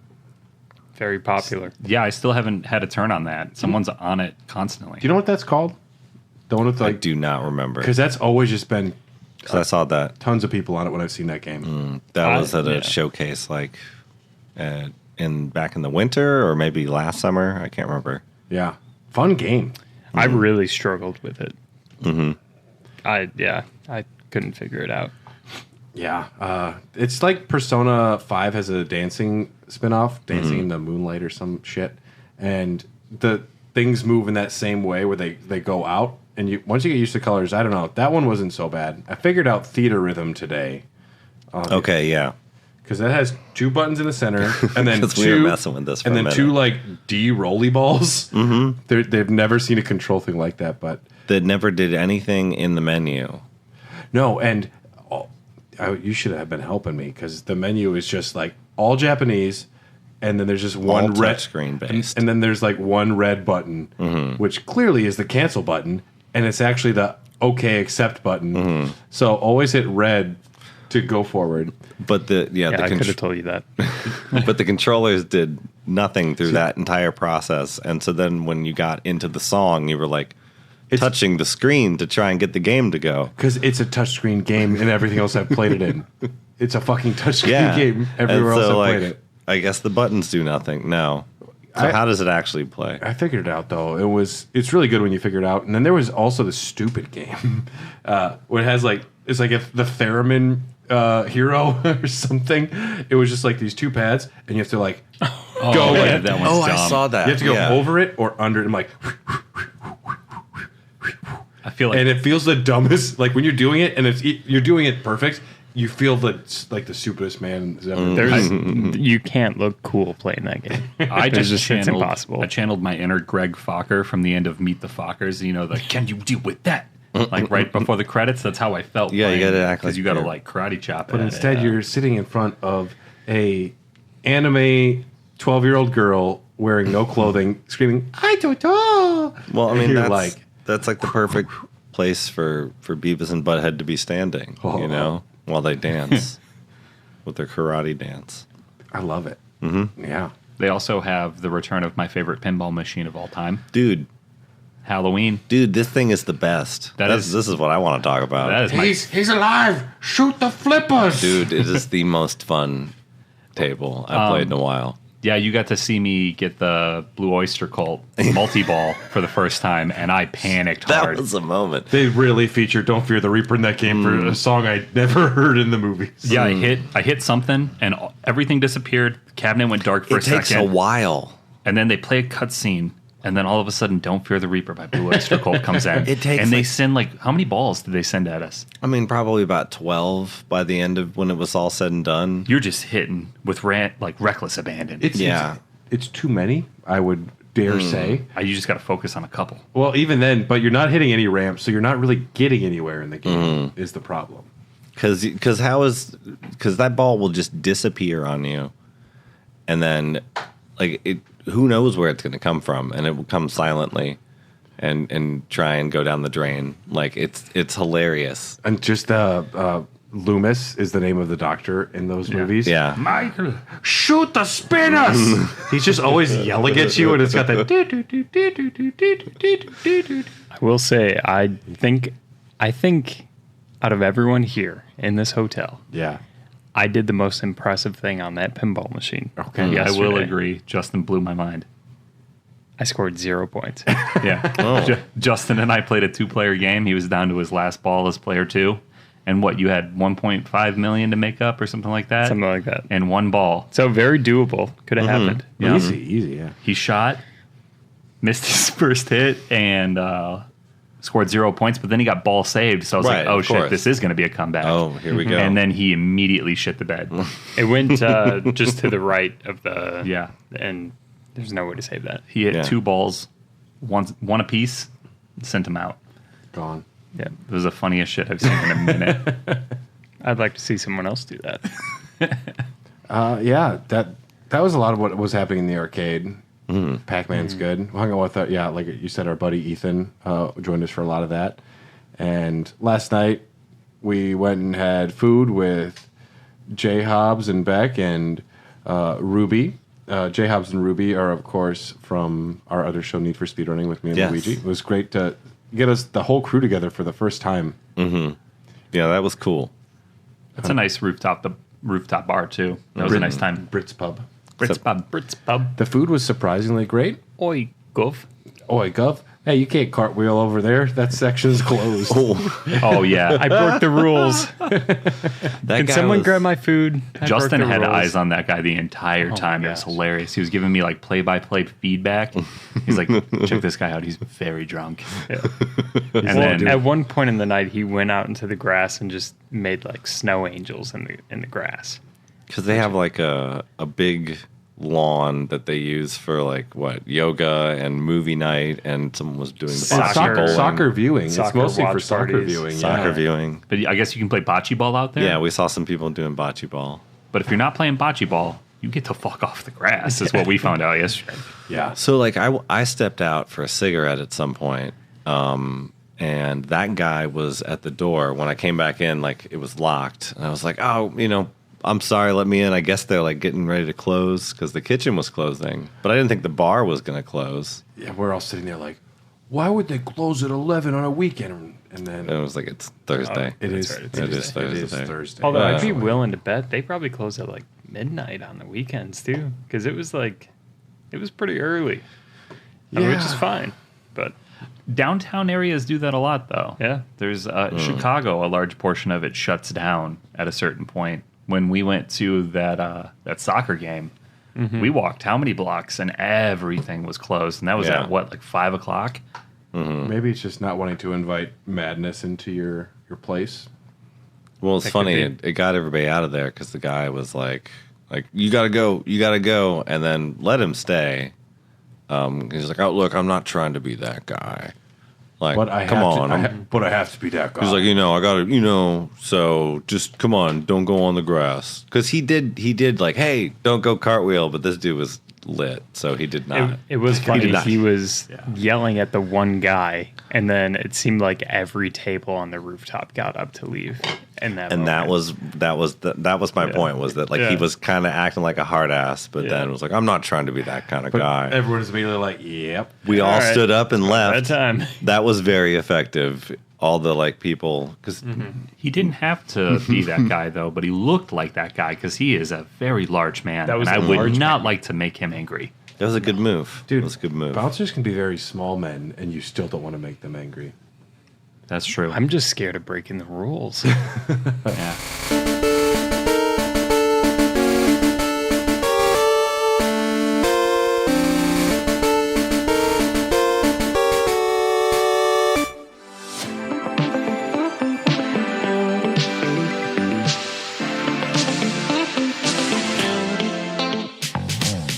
Very popular. Yeah, I still haven't had a turn on that. Someone's on it constantly. Do you know what that's called? The one with I like, do not remember. because that's always just been 'Cause I saw that. tons of people on it when I've seen that game. That was at a yeah. showcase, like back in the winter or maybe last summer. I can't remember. Yeah. Fun game. I really struggled with it. I couldn't figure it out. Yeah. It's like Persona 5 has a dancing spinoff, Dancing in the Moonlight or some shit. And the things move in that same way where they go out. And once you get used to colors, I don't know. That one wasn't so bad. I figured out theater rhythm today. Okay, yeah. Because that has 2 buttons in the center, and then 'Cause two, we were messing with this for and a then minute. 2 like D rolly balls. Mm-hmm. They've never seen a control thing like that, but That never did anything in the menu. no. And you should have been helping me because the menu is just like all Japanese, and then there's just one All red touchscreen based. and then there's like one red button, which clearly is the cancel button, and it's actually the OK accept button. So always hit red to go forward. But the I could have told you that. but the controllers did nothing through that entire process. And so then when you got into the song, you were like touching the screen to try and get the game to go. Because it's a touchscreen game and everything else I've played it in. It's a fucking touchscreen Yeah. game everywhere And else so, I've played it. I guess the buttons do nothing. No. So how does it actually play? I figured it out though. It's really good when you figure it out. And then there was also the stupid game where it has like it's like if the theremin hero or something. It was just like these 2 pads, and you have to like go yeah, like that one's Oh, I dumb. saw that. you have to go Yeah. over it or under it. I'm like, I feel like and it feels the dumbest. Like when you're doing it, and you're doing it perfect. You feel the stupidest man has ever. There's you can't look cool playing that game. I just it's channeled, impossible. I channeled my inner Greg Fokker from the end of Meet the Fockers. You know, the can you deal with that? Like right before the credits. That's how I felt. Yeah, you gotta act because like you got to you're- like karate chop it. But instead, you're sitting in front of a anime 12-year-old girl wearing no clothing, screaming "I don't know." Well, I And mean, you're that's like the perfect place for Beavis and Butthead to be standing, you know, while they dance with their karate dance. I love it. Mm-hmm. Yeah. They also have the return of my favorite pinball machine of all time, Dude, Halloween. this thing is the best. This is what I want to talk about. That is my He's alive. Shoot the flippers. Dude, it is the most fun table I've played in a while. Yeah, you got to see me get the Blue Oyster Cult multi-ball for the first time, and I panicked That hard. was a moment. They really featured "Don't Fear the Reaper" in that game for a song I never heard in the movies. Yeah, I hit something, and everything disappeared. The cabinet went dark for It takes a second. while. And then they play a cutscene, and then all of a sudden, "Don't Fear the Reaper" by Blue Oyster Cult comes in. It takes, and they like- send how many balls did they send at us? I mean, probably about 12 by the end of when it was all said and done. You're just hitting with reckless abandon. It's too many, I would dare say. You just got to focus on a couple. Well, even then, but you're not hitting any ramps, so you're not really getting anywhere in the game. Is the problem? Because that ball will just disappear on you, and then who knows where it's going to come from, and it will come silently, and try and go down the drain. Like it's hilarious. And just Loomis is the name of the doctor in those movies. Yeah, Michael. Shoot the spinners! He's just always yelling at you, and it's got that. I will say, I think out of everyone here in this hotel, Yeah. I did the most impressive thing on that pinball machine. Okay. I will yesterday. agree. Justin blew my mind. I scored 0 points. Yeah. Justin and I played a 2-player game. He was down to his last ball as player 2. And you had 1.5 million to make up or something like that? Something like that. And one ball. So very doable. Could have happened. Yeah. Easy, yeah. He shot, missed his first hit, and scored 0 points, but then he got ball saved. So I was Right, like, oh, of shit, course. this is going to be a comeback. Oh, here we go. And then he immediately shit the bed. It went just to the right of the... Yeah. And there's no way to save that. He hit Yeah. 2 balls, one apiece, sent him out. Gone. Yeah. It was the funniest shit I've seen in a minute. I'd like to see someone else do that. Yeah, that was a lot of what was happening in the arcade. Pac-Man's good. We hung out with, like you said, our buddy Ethan joined us for a lot of that. And last night we went and had food with Jay Hobbs and Beck and Ruby. Jay Hobbs and Ruby are, of course, from our other show, Need for Speedrunning, with me and Yes. Luigi. It was great to get us the whole crew together for the first time. Yeah, that was cool. That's a nice rooftop bar, too. That was a nice time. Brits Pub. Brits Pub. The food was surprisingly great. Oi, Gov. Oi, Gov. Hey, you can't cartwheel over there. That section's closed. Oh, yeah. I broke the rules. That Can guy someone was- grab my food? I Justin broke the had rules. eyes on that guy the entire time. It was gosh. hilarious. He was giving me play-by-play feedback. He's like, check this guy out. He's very drunk. Yeah. And Well, then at one point in the night, he went out into the grass and just made snow angels in the grass. Because they have a big lawn that they use for yoga and movie night, and someone was doing the Soccer- bocce bowling. Soccer viewing. It's Soccer mostly for watch soccer parties. viewing. Soccer yeah. viewing. but I guess you can play bocce ball out there. Yeah, we saw some people doing bocce ball. But if you're not playing bocce ball, you get to fuck off the grass, is what we found out yesterday. Yeah. So I stepped out for a cigarette at some point, and that guy was at the door. When I came back in, it was locked, and I was like, oh, I'm sorry, let me in. I guess they're getting ready to close because the kitchen was closing, but I didn't think the bar was going to close. Yeah, we're all sitting there why would they close at 11 on a weekend? And then And it was it's Thursday. it is right, it's It is Thursday. It is Thursday. Thursday. Although I'd be Actually. willing to bet they probably close at midnight on the weekends too, because it was pretty early, which is fine. But Downtown areas do that a lot, though. yeah, There's Chicago, a large portion of it shuts down at a certain point. When we went to that soccer game, we walked how many blocks and everything was closed, and that was Yeah. at 5 o'clock. Maybe it's just not wanting to invite madness into your place. Well, it's That funny. could It got everybody out of there because the guy was like, you gotta go, and then let him stay. He's like, oh, look, I'm not trying to be that guy. But I come have on. but I have to be that guy. He's like, I gotta, so just come on, don't go on the grass. Because he did hey, don't go cartwheel, but this dude was lit, so he did not. it was funny. not. He was yelling at the one guy, and then it seemed like every table on the rooftop got up to leave in that. And moment. that was my point, was that like he was kind of acting like a hard ass, but then was like, I'm not trying to be that kind of guy. Everyone's immediately like, "Yep." We all stood up and left. That time. That was very effective. All the like people, because He didn't have to be that guy though, but he looked like that guy because he is a very large man. That was and I a would large not man. like to make him angry. it was a good move. Dude, it was a good move. Bouncers can be very small men, and you still don't want to make them angry. That's true. I'm just scared of breaking the rules. yeah.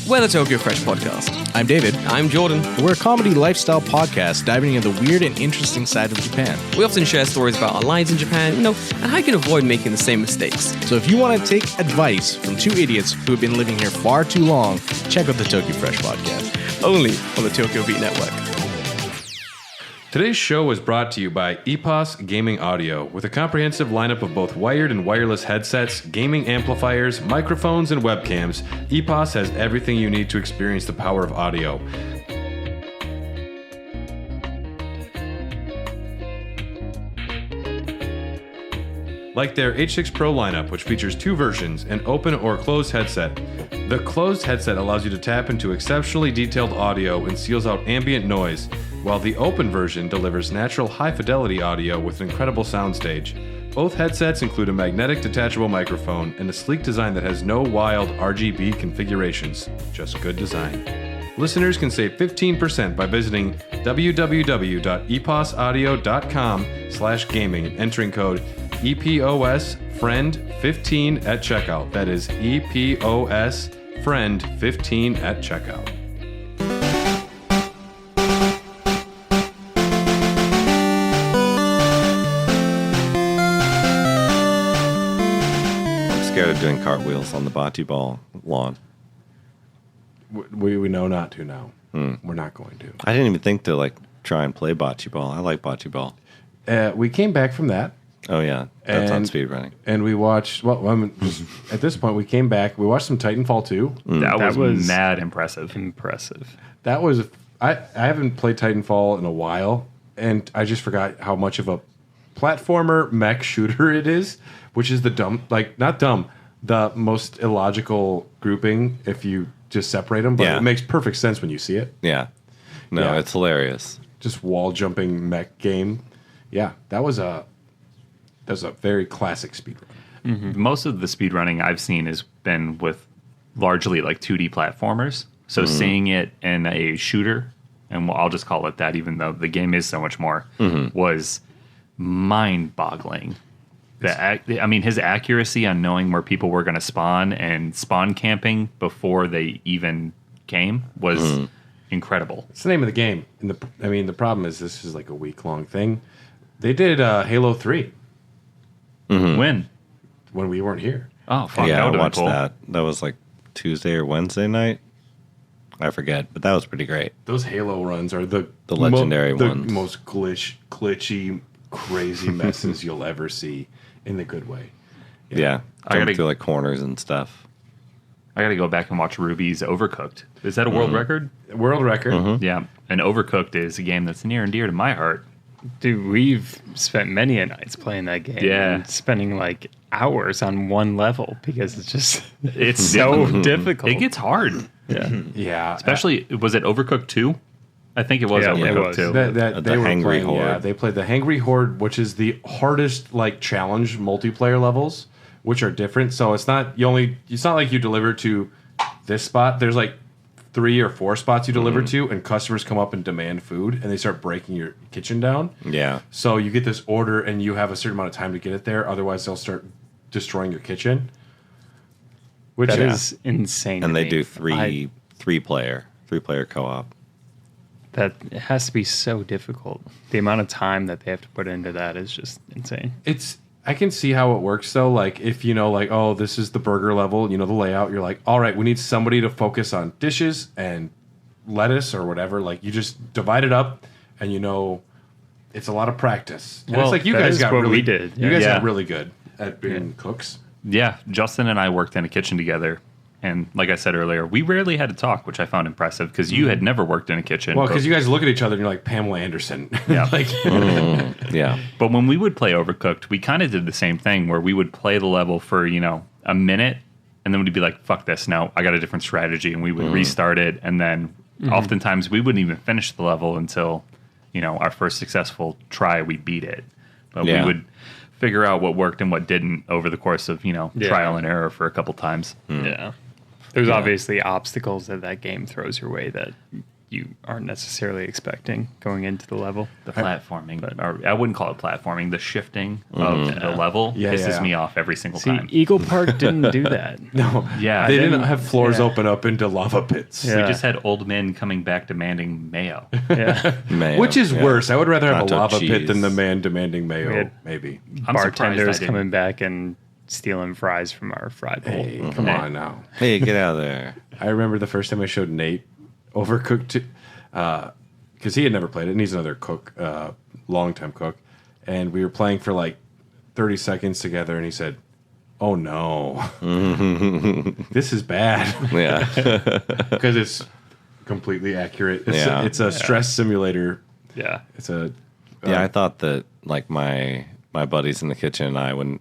We're the Tokyo Fresh Podcast. I'm David. I'm Jordan. We're a comedy lifestyle podcast diving into the weird and interesting side of Japan. We often share stories about our lives in Japan, and how you can avoid making the same mistakes. So if you want to take advice from two idiots who have been living here far too long, check out the Tokyo Fresh Podcast. Only on the Tokyo Beat Network. Today's show is brought to you by EPOS Gaming Audio. With a comprehensive lineup of both wired and wireless headsets, gaming amplifiers, microphones, and webcams, EPOS has everything you need to experience the power of audio. Like their H6 Pro lineup, which features two versions, an open or closed headset. The closed headset allows you to tap into exceptionally detailed audio and seals out ambient noise, while the open version delivers natural high-fidelity audio with an incredible soundstage. Both headsets include a magnetic detachable microphone and a sleek design that has no wild RGB configurations, just good design. Listeners can save 15% by visiting www.eposaudio.com/gaming and entering code EPOSFRIEND15 at checkout. That is EPOSFRIEND15 at checkout. I'm scared of doing cartwheels on the bocce ball lawn. We know not to now. We're not going to. I didn't even think to like try and play bocce ball. I like bocce ball. We came back from that. Oh yeah, that's on And- speedrunning. And we watched, at this point, we came back. We watched some Titanfall 2. That was was- mad impressive. Impressive. That was, I haven't played Titanfall in a while, and I just forgot how much of a platformer mech shooter it is, which is the most illogical grouping if you just separate them, but Yeah. it makes perfect sense when you see it. Yeah. No, Yeah. it's hilarious. Just wall jumping mech game. Yeah, that was a very classic speedrun. Most of the speedrunning I've seen has been with largely like 2D platformers. So seeing it in a shooter, and I'll just call it that, even though the game is so much more, was mind-boggling. His accuracy on knowing where people were going to spawn and spawn camping before they even came was incredible. It's the name of the game. And the problem is this is like a week-long thing. They did Halo 3 When? when we weren't here. Oh, fuck, Yeah, that I would have been watched cool. that. That was like Tuesday or Wednesday night. I forget, but that was pretty great. Those Halo runs are the legendary the ones. most glitchy, crazy messes you'll ever see in the good way. Yeah, I gotta- jumping through like corners and stuff. I got to go back and watch Ruby's Overcooked. Is that a world record? World record. Yeah. And Overcooked is a game that's near and dear to my heart. Dude, we've spent many a nights playing that game. Yeah. And spending like hours on one level because it's just It's so difficult. It gets hard. yeah. Yeah, Especially, was it Overcooked 2? I think it was Yeah, it Overcooked was. 2. that The they were Hangry playing. Horde. Yeah, they played the Hangry Horde, which is the hardest like challenge multiplayer levels, which are different. So it's not like you deliver to this spot. There's like 3 or 4 spots you deliver to, and customers come up and demand food, and they start breaking your kitchen down. Yeah, So you get this order, and you have a certain amount of time to get it there. Otherwise, they'll start destroying your kitchen. Which That is insane. and to they me. do three player co-op. That it has to be so difficult. The amount of time that they have to put into that is just insane. I can see how it works though. Like if you know, like, oh, this is the burger level, you know, the layout. You're like, all right, we need somebody to focus on dishes and lettuce or whatever. Like you just divide it up, and you know, it's a lot of practice. And Well, it's like you that guys is got what really we did. You guys Yeah. got really good. at being cooks. Yeah, Justin and I worked in a kitchen together. And like I said earlier, we rarely had to talk, which I found impressive because you had never worked in a kitchen. Well, because you guys look at each other and you're like Pamela Anderson. Yeah. Like, Yeah. But when we would play Overcooked, we kind of did the same thing where we would play the level for, a minute and then we'd be like, fuck this. No, I got a different strategy. And we would restart it. And then oftentimes we wouldn't even finish the level until, our first successful try, we beat it. But we would figure out what worked and what didn't over the course of, trial and error for a couple times. Yeah. There's obviously obstacles that game throws your way that you aren't necessarily expecting going into the level. The platforming, or I wouldn't call it platforming. The shifting of the level pisses me off every single time. Eagle Park didn't do that. no. Yeah, They didn't have floors open up into lava pits. Yeah. We just had old men coming back demanding mayo. Yeah. Mayo, Which is worse. I would rather have a Nacho lava pit cheese. than the man demanding mayo, We had- maybe. I'm surprised I Bartenders didn't. coming back and stealing fries from our fry bowl. Hey, come on now. Hey, get out of there. I remember the first time I showed Nate Overcooked, because he had never played it, and he's another cook, long-time cook, and we were playing for like 30 seconds together, and he said, "Oh no, this is bad," Yeah. because it's completely accurate. It's Yeah. it's a stress simulator. Yeah. It's a Yeah, I thought that like my buddies in the kitchen and I, when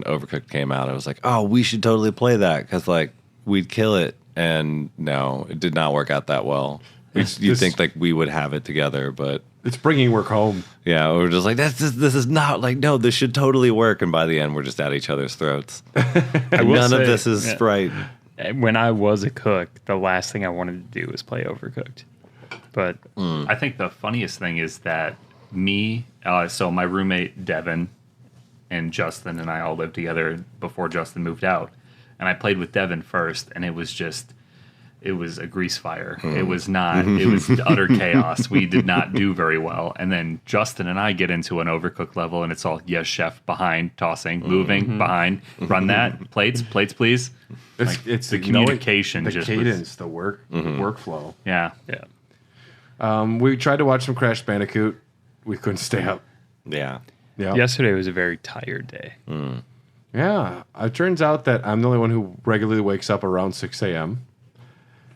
Overcooked came out, I was like, oh, we should totally play that because like we'd kill it. And no, it did not work out that well. You'd think like we would have it together, but it's bringing work home. yeah, we were just like, this is not like, no, this should totally work. And by the end, we're just at each other's throats. will None say, of this is yeah. right. When I was a cook, the last thing I wanted to do was play Overcooked. But I think the funniest thing is that so my roommate Devin and Justin and I all lived together before Justin moved out. And I played with Devin first, and it was a grease fire. It was utter chaos. We did not do very well. And then Justin and I get into an Overcooked level, and it's all, yes, chef, behind, tossing, moving, behind, run that, plates, please. It's the communication, the just cadence, the workflow. Yeah. We tried to watch some Crash Bandicoot. We couldn't stay up. Yeah. Yeah. yesterday was a very tired day. Yeah. It turns out that I'm the only one who regularly wakes up around 6 a.m.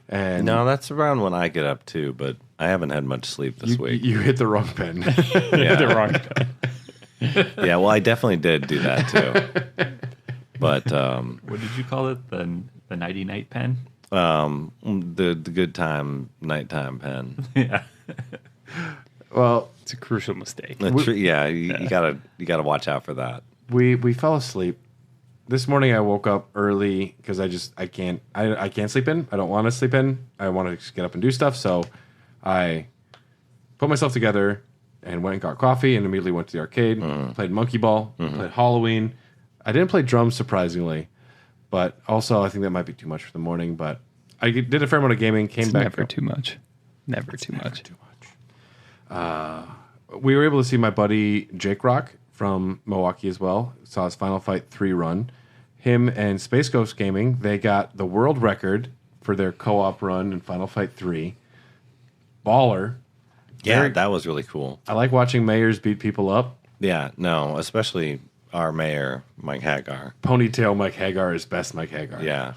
And No, that's around when I get up too, but I haven't had much sleep this week. you hit the wrong pen. The wrong. Yeah, well, I definitely did do that too. But What did you call it? The nighty night pen? the good time nighttime pen. Yeah. Well, It's a crucial mistake. You gotta watch out for that. we fell asleep. This morning I woke up early because I can't sleep in. I don't want to sleep in. I want to just get up and do stuff. So I put myself together and went and got coffee and immediately went to the arcade, played Monkey Ball, played Halloween. I didn't play drums, surprisingly, but also I think that might be too much for the morning. But I did a fair amount of gaming, came It's back. never too much. Never too much. We were able to see my buddy Jake Rock from Milwaukee as well. Saw his Final Fight 3 run. Him and Space Ghost Gaming, they got the world record for their co-op run in Final Fight 3. Baller. Yeah, that was really cool. I like watching mayors beat people up. Yeah, no, especially our mayor, Mike Hagar. Ponytail Mike Hagar is best Mike Hagar. Yeah,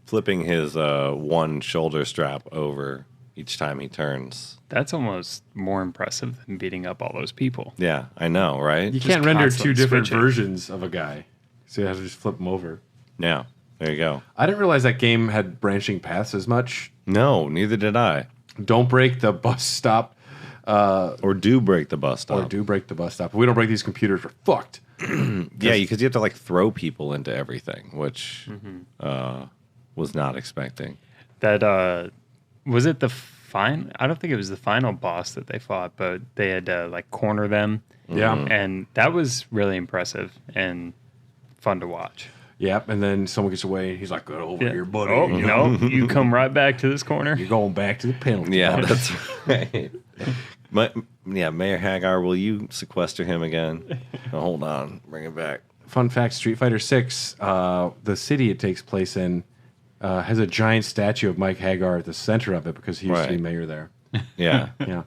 flipping his one shoulder strap over each time he turns. That's almost more impressive than beating up all those people. Yeah, I know, right? You can't render two constantly different switching. versions of a guy. So you have to just flip them over. Yeah, there you go. I didn't realize that game had branching paths as much. No, neither did I. Don't break the bus stop. Or do break the bus stop. Or do break the bus stop. If we don't break these computers, we're fucked. Yeah, because you have to like throw people into everything, which was not expecting. That was it. I don't think it was the final boss that they fought, but they had to like corner them. Yeah. And that was really impressive and fun to watch. Yep, and then someone gets away, and he's like, "Get over here, buddy." Oh, You know? no, you come right back to this corner. You're going back to the penalty. Yeah, box. that's right. Mayor Hagar, will you sequester him again? Oh, hold on, bring it back. Fun fact: Street Fighter 6, the city it takes place in, has a giant statue of Mike Hagar at the center of it because he used to be Right. mayor there. Yeah, Yeah,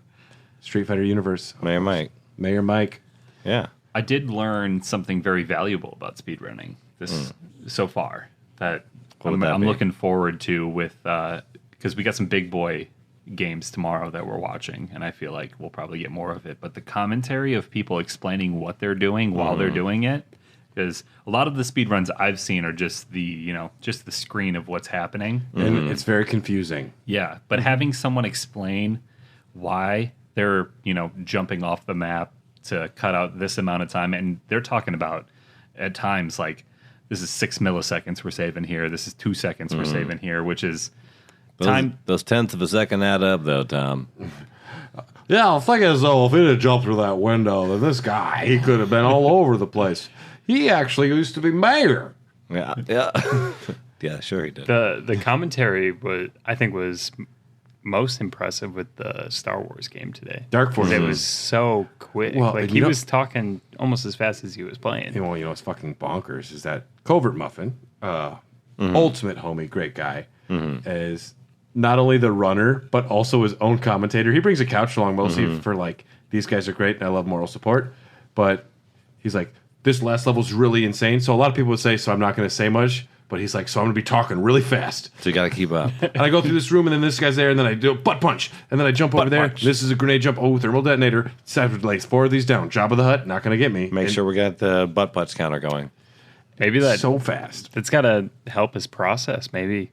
Street Fighter universe. Mayor Mike. Mayor Mike. Yeah, I did learn something very valuable about speedrunning so far that I'm looking forward to with because we got some big boy games tomorrow that we're watching, and I feel like we'll probably get more of it. But the commentary of people explaining what they're doing while they're doing it, because a lot of the speedruns I've seen are just the screen of what's happening, and it's very confusing. Yeah, but having someone explain why they're jumping off the map to cut out this amount of time, and they're talking about at times like this is 6 milliseconds we're saving here, this is 2 seconds we're saving here, which is time. Those tenths of a second add up, though, Tom. Yeah, I think as though if he'd have jumped through that window, then this guy, he could have been all over the place. He actually used to be mayor. Yeah. Yeah, sure he did. The commentary was most impressive with the Star Wars game today. Dark Forces. It was so quick. Well, like he was talking almost as fast as he was playing. Well, it's fucking bonkers. Is that Covert Muffin, ultimate homie, great guy, is not only the runner but also his own commentator. He brings a couch along mostly for like these guys are great and I love moral support, but he's like this last level's really insane. So a lot of people would say so I'm not going to say much. But he's like, so I'm going to be talking really fast. So you got to keep up. And I go through this room, and then this guy's there, and then I do a butt punch. And then I jump over there. This is a grenade jump. Oh, thermal detonator. Savage lays 4 of these down. Job of the Hut, not going to get me. Make sure we got the butt punch counter going. Maybe so fast. That's got to help his process. Maybe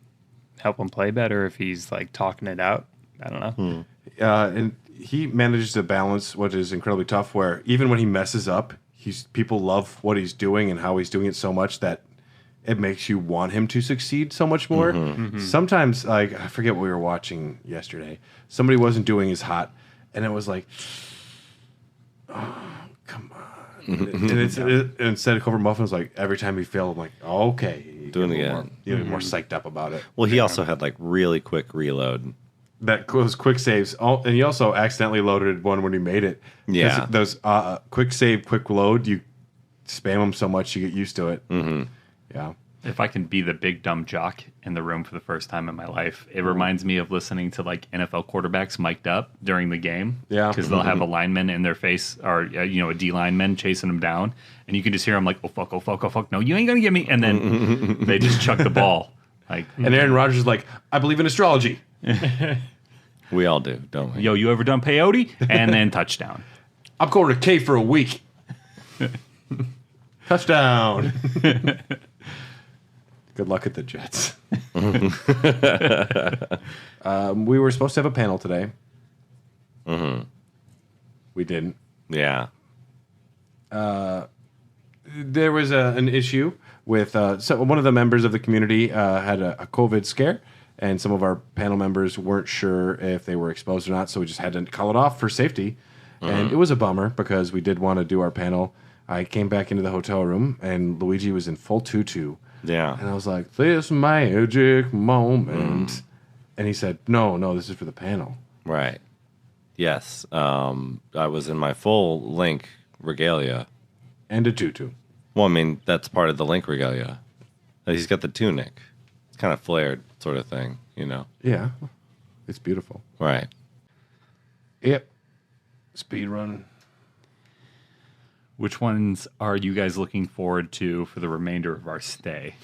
help him play better if he's like talking it out. I don't know. And he manages to balance what is incredibly tough, where even when he messes up, people love what he's doing and how he's doing it so much that it makes you want him to succeed so much more. Sometimes, like, I forget what we were watching yesterday. Somebody wasn't doing as hot, and it was like, oh, come on. and instead of Covert Muffin was like, every time he failed, I'm like, oh, okay. Doing it again. More psyched up about it. Well, he also had, like, really quick reload. That was quick saves. And he also accidentally loaded one when he made it. Yeah. Those quick save, quick load, you spam them so much, you get used to it. Yeah. If I can be the big dumb jock in the room for the first time in my life, it reminds me of listening to like NFL quarterbacks mic'd up during the game. Yeah. Because they'll have a lineman in their face or, a D lineman chasing them down. And you can just hear them like, oh, fuck, oh, fuck, oh, fuck. No, you ain't going to get me. And then they just chuck the ball. Like, and Aaron Rodgers is like, I believe in astrology. We all do, don't we? Yo, you ever done peyote? And then touchdown. I'm going to K for a week. Touchdown. Good luck at the Jets. We were supposed to have a panel today. We didn't. Yeah. There was an issue with so one of the members of the community had a COVID scare, and some of our panel members weren't sure if they were exposed or not, so we just had to call it off for safety. And it was a bummer because we did want to do our panel. I came back into the hotel room, and Luigi was in full tutu. Yeah. And I was like, this magic moment. And he said, no, this is for the panel. Right. Yes. I was in my full Link regalia. And a tutu. Well, I mean, that's part of the Link regalia. He's got the tunic. It's kind of flared sort of thing, Yeah. It's beautiful. Right. Yep. Speedrun. Which ones are you guys looking forward to for the remainder of our stay?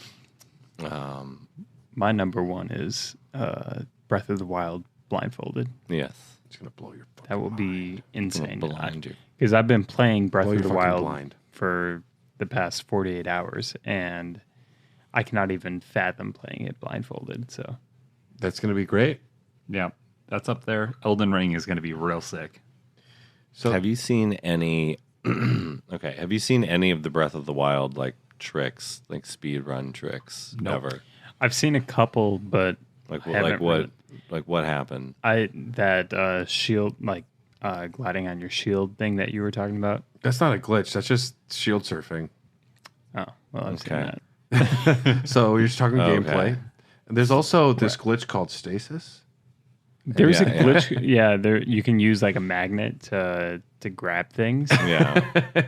My number one is Breath of the Wild blindfolded. Yes. It's going to blow your fucking That will be insane. Blind you. Because I've been playing Breath Blow of your the fucking Wild blind. for the past 48 hours, and I cannot even fathom playing it blindfolded. So That's going to be great. Yeah, that's up there. Elden Ring is going to be real sick. So Have you seen any... Okay, have you seen any of the Breath of the Wild, like, tricks, like speedrun tricks? Nope. Ever? I've seen a couple, but Like haven't what? Like what happened? that shield, like gliding on your shield thing that you were talking about. that's not a glitch. That's just shield surfing. Oh, well, I've seen Okay. that. So you're just talking Okay. gameplay. There's also this glitch called stasis. There's Yeah, a glitch. Yeah, there you can use like a magnet to grab things. Yeah,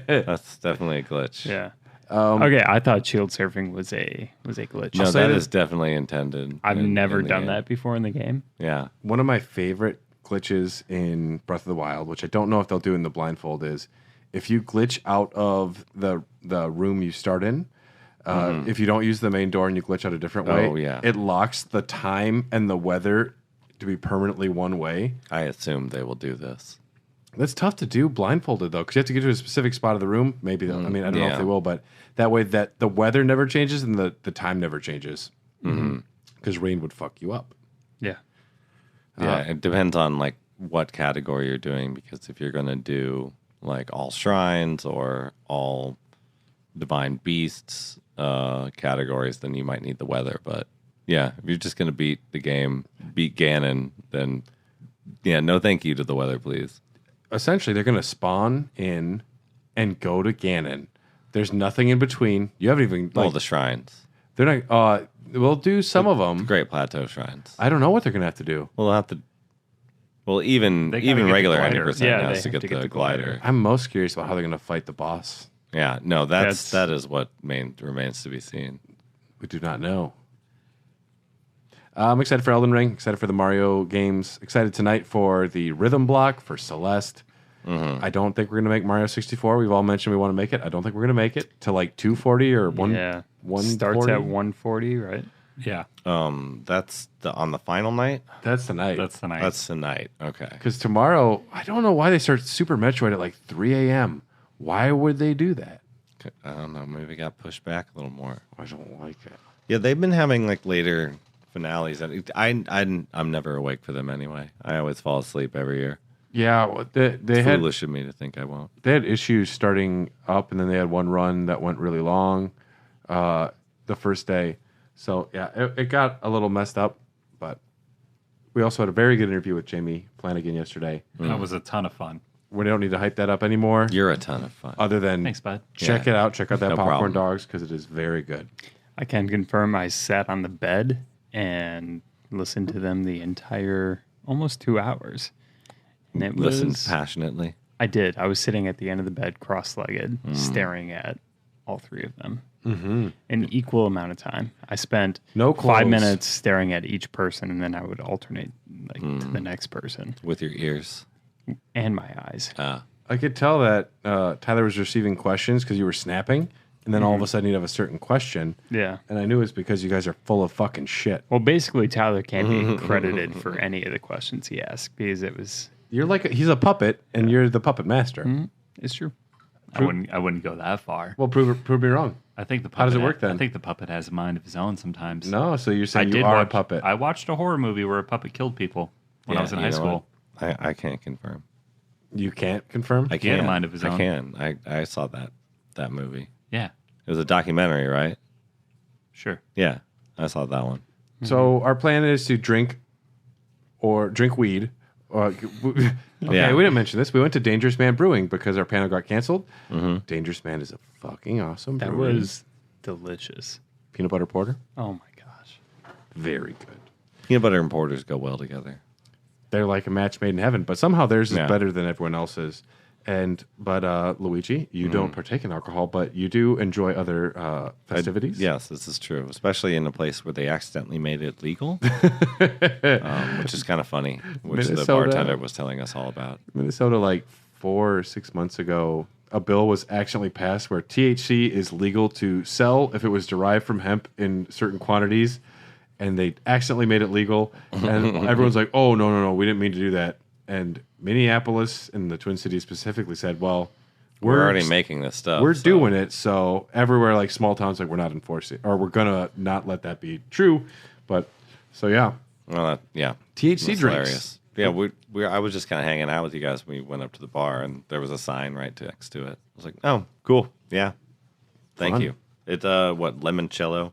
that's definitely a glitch. Yeah. Okay, I thought shield surfing was a glitch. No, say that that- is definitely intended. I've never in the done game. that before in the game. Yeah. One of my favorite glitches in Breath of the Wild, which I don't know if they'll do in the blindfold, is if you glitch out of the room you start in, if you don't use the main door and you glitch out a different way, it locks the time and the weather to be permanently one way. I assume they will do this. That's tough to do blindfolded, though, because you have to get to a specific spot of the room. Maybe they'll. I mean, I don't know if they will, but that way that the weather never changes and the time never changes. Because rain would fuck you up. Yeah. Yeah, it depends on like what category you're doing, because if you're going to do like all shrines or all divine beasts categories, then you might need the weather. But yeah, if you're just going to beat the game, beat Ganon, then no thank you to the weather, please. Essentially, they're going to spawn in and go to Ganon. There's nothing in between. You haven't even All the shrines. They're not. We'll do some of them. Great Plateau shrines. I don't know what they're going to have to do. We'll have to. Well, even get regular the glider. 100% Yeah, has they to have get to the glider. I'm most curious about how they're going to fight the boss. Yeah, no, that is what remains to be seen. We do not know. I'm excited for Elden Ring. Excited for the Mario games. Excited tonight for the rhythm block for Celeste. I don't think we're going to make Mario 64. We've all mentioned we want to make it. I don't think we're going to make it to like 240 or 140. Starts at 140, right? Yeah. That's on the final night. That's the night. That's the night. That's the night. Okay. Because tomorrow, I don't know why they start Super Metroid at like 3 a.m. Why would they do that? I don't know. Maybe it got pushed back a little more. I don't like it. Yeah, they've been having like later finales. And I'm never awake for them anyway. I always fall asleep every year. Yeah, well, they had Foolish of me to think I won't. they had issues starting up, and then they had one run that went really long the first day. So yeah, it got a little messed up. But we also had a very good interview with Jamie Flanagan yesterday. That was a ton of fun. We don't need to hype that up anymore. You're a ton of fun. Other than Thanks, bud. check it out. Check out that No Popcorn problem. Dogs because it is very good. I can confirm I sat on the bed and listened to them the entire almost 2 hours. And it Listen was passionately. I did. I was sitting at the end of the bed, cross-legged, staring at all three of them. An equal amount of time. I spent No 5 clothes. minutes staring at each person, and then I would alternate to the next person With your ears. and my eyes. I could tell that Tyler was receiving questions because you were snapping, and then all of a sudden you'd have a certain question. Yeah. And I knew it was because you guys are full of fucking shit. Well, basically, Tyler can't be credited for any of the questions he asked because it was. You're like he's a puppet, and you're the puppet master. It's true. I wouldn't go that far. Well, prove me wrong. I think the puppet How does it work then? I think the puppet has a mind of his own sometimes. No, so you're I saying you did are watch, a puppet. I watched a horror movie where a puppet killed people when I was in you high know school. what? I can't confirm. You can't confirm? I He had a can. mind of his I own. can. I saw that movie. Yeah, It was a documentary, right? sure. Yeah, I saw that one. So our plan is to drink weed. Okay, Yeah. we didn't mention this. We went to Dangerous Man Brewing because our panel got canceled. Dangerous Man is a fucking awesome That brewery. was delicious. Peanut butter porter. Oh, my gosh. Very good. Peanut butter and porters go well together. They're like a match made in heaven, but somehow theirs is Yeah. better than everyone else's. But Luigi, you don't partake in alcohol, but you do enjoy other festivities. Yes, this is true, especially in a place where they accidentally made it legal, which is kind of funny, which the Minnesota. bartender was telling us all about. Minnesota, like 4 or 6 months ago, a bill was accidentally passed where THC is legal to sell if it was derived from hemp in certain quantities, and they accidentally made it legal. And everyone's like, "Oh no, we didn't mean to do that." And Minneapolis and the Twin Cities specifically said, "Well, We're already making this stuff. we're so- doing it." So everywhere, like small towns, like we're not enforcing, or we're gonna not let that be true. But so yeah, Well, yeah. THC That's drinks. hilarious. Yeah, I was just kind of hanging out with you guys when we went up to the bar, and there was a sign right next to it. I was like, "Oh, cool, yeah, thank Fun. you." It's limoncello,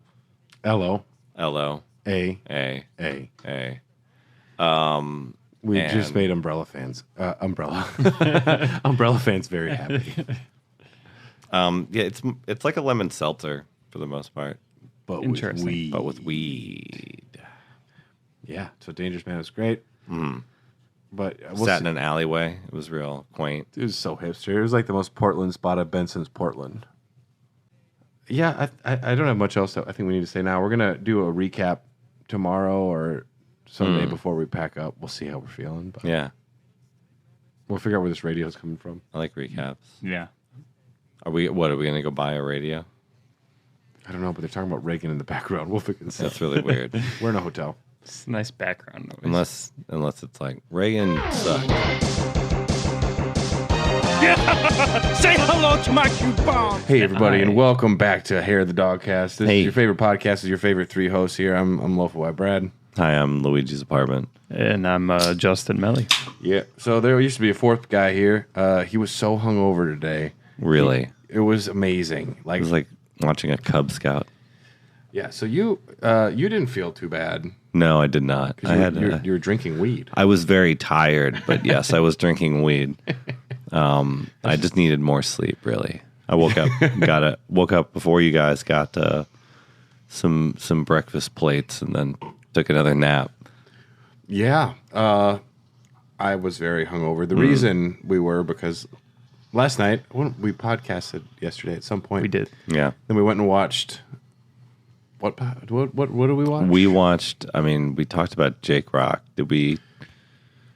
LO LO A A A. A. We And- just made umbrella fans. Umbrella. Umbrella fans very happy. Yeah, it's like a lemon seltzer for the most part, But with Interesting. weed. but with weed. Yeah, so Dangerous Man was great. But we'll Sat see. in an alleyway. It was real quaint. It was so hipster. It was like the most Portland spot I've been since Portland. Yeah, I don't have much else that I think we need to say now. We're going to do a recap tomorrow or Sunday before we pack up. We'll see how we're feeling. But Yeah. We'll figure out where this radio is coming from. I like recaps. Yeah. Are we going to go buy a radio? I don't know, but they're talking about Reagan in the background. We'll figure this out. That's really weird. We're in a hotel. It's a nice background noise. Unless it's like Reagan sucked. Say hello to my coupon. Hey, everybody, and welcome back to Hair of the Dogcast. This is your favorite podcast. This is your favorite three hosts here. I'm Lofa White Brad. Hi, I'm Luigi's Apartment. And I'm Justin Melly. Yeah, so there used to be a fourth guy here. He was so hungover today. Really? It was amazing. It was like watching a Cub Scout. Yeah, so you didn't feel too bad. No, I did not. You were drinking weed. I was very tired, but yes, I was drinking weed. I just needed more sleep, really. I woke up before you guys got some breakfast plates and then took another nap. Yeah, I was very hungover. The reason we were because last night we podcasted yesterday at some point. We did. Yeah. Then we went and watched. What did we watch? We watched. I mean, we talked about Jake Rock. Did we?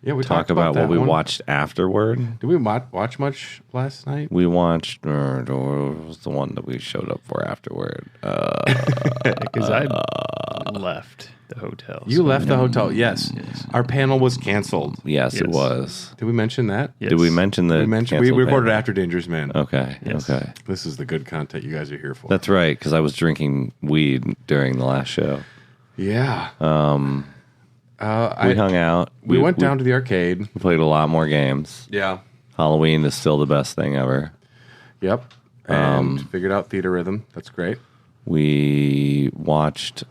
Yeah, we talk talked about what that we one. watched afterward. Did we watch much last night? We watched. Or was the one that we showed up for afterward? Because I left the hotel. You left the hotel. Yes. Our panel was canceled. Yes, it Yes. was. Did we mention that? Yes. Did we mention that? We recorded after Dangerous Man. Okay. Yes. Okay. This is the good content you guys are here for. That's right, because I was drinking weed during the last show. Yeah. We hung out. We went down to the arcade. We played a lot more games. Yeah. Halloween is still the best thing ever. Yep. And figured out Theater Rhythm. That's great. We watched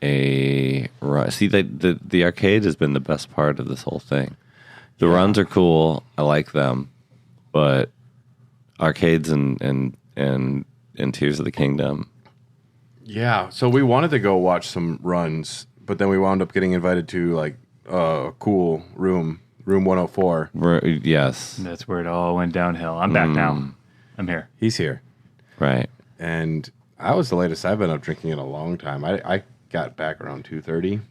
the arcade has been the best part of this whole thing. The runs are cool. I like them, but arcades and Tears of the Kingdom. Yeah. So we wanted to go watch some runs, but then we wound up getting invited to like cool room 104. Yes, That's where it all went downhill. I'm back now. I'm here. He's here. right. And I was the latest I've been up drinking in a long time. I got back around 2:30.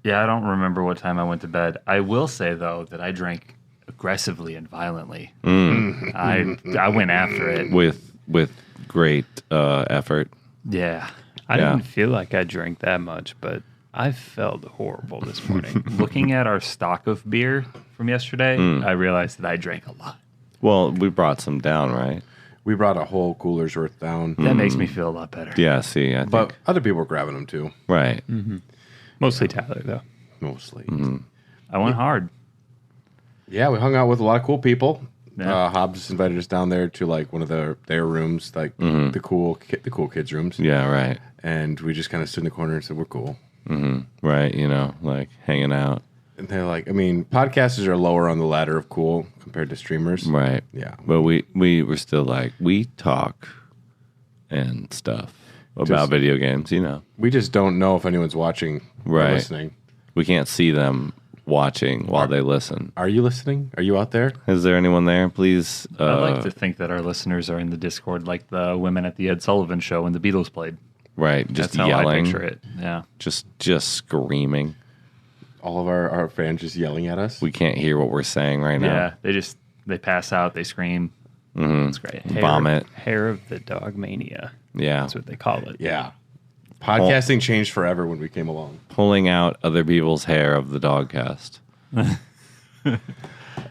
Yeah, I don't remember what time I went to bed. I will say, though, that I drank aggressively and violently. I went after it. With great effort. Yeah. I Yeah. didn't feel like I drank that much, but I felt horrible this morning. Looking at our stock of beer from yesterday, I realized that I drank a lot. Well, we brought some down, right? We brought a whole cooler's worth down. That makes me feel a lot better. Yeah. See, I think But other people were grabbing them too, right. Mostly Tyler, though. mostly. I went hard. Yeah, we hung out with a lot of cool people. Yeah. Hobbs invited us down there to like one of their rooms, like the cool kids' rooms. Yeah. Right. And we just kind of stood in the corner and said, we're cool. Right. Like hanging out. And they're like, I mean, podcasters are lower on the ladder of cool compared to streamers. Right. Yeah. But we were still like, we talk and stuff about Just- video games, We just don't know if anyone's watching or Right. listening. We can't see them watching while they listen. Are you listening? Are you out there? Is there anyone there? Please. I like to think that our listeners are in the Discord like the women at the Ed Sullivan Show when the Beatles played. Right. Just That's how yelling. I picture it. Yeah. Just screaming. All of our fans just yelling at us? We can't hear what we're saying right now. Yeah. They pass out, they scream. It's great. Vomit. Hair of the dog mania. Yeah. That's what they call it. Yeah. Podcasting changed forever when we came along. Pulling out other people's hair of the Dogcast.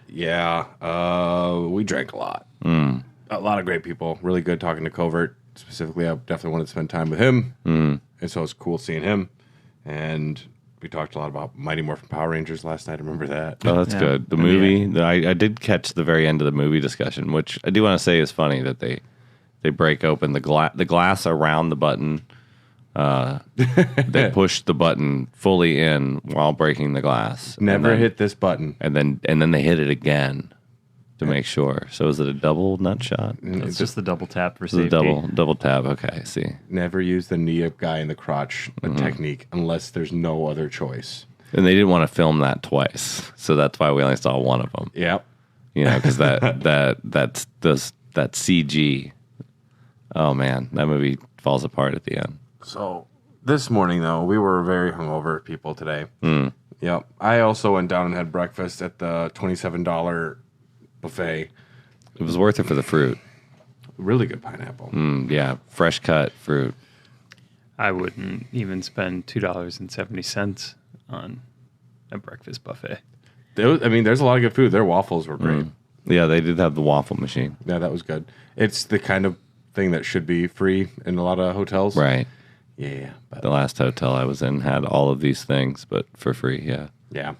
Yeah. We drank a lot. A lot of great people. Really good talking to Covert. Specifically, I definitely wanted to spend time with him. And so it was cool seeing him. And we talked a lot about Mighty Morphin Power Rangers last night. I remember that. Oh, that's Yeah. good. The movie, I did catch the very end of the movie discussion, which I do want to say is funny that they break open the glass around the button. They push the button fully in while breaking the glass. Never hit this button. and then they hit it again to make sure. So is it a double nut shot? It's just the double tap for It's a safety. double tap. Okay, I see. Never use the knee up guy in the crotch technique unless there's no other choice. And they didn't want to film that twice, so that's why we only saw one of them. Yep. Because that's CG. Oh man, that movie falls apart at the end. So this morning, though, we were very hungover people today. Yep. I also went down and had breakfast at the $27 buffet. It was worth it for the fruit. Really good pineapple. Yeah, fresh cut fruit. I wouldn't even spend $2.70 on a breakfast buffet. There's a lot of good food. Their waffles were great. Yeah, they did have the waffle machine. Yeah, that was good. It's the kind of thing that should be free in a lot of hotels. Right. Yeah. But The last hotel I was in had all of these things, but for free, yeah. yeah.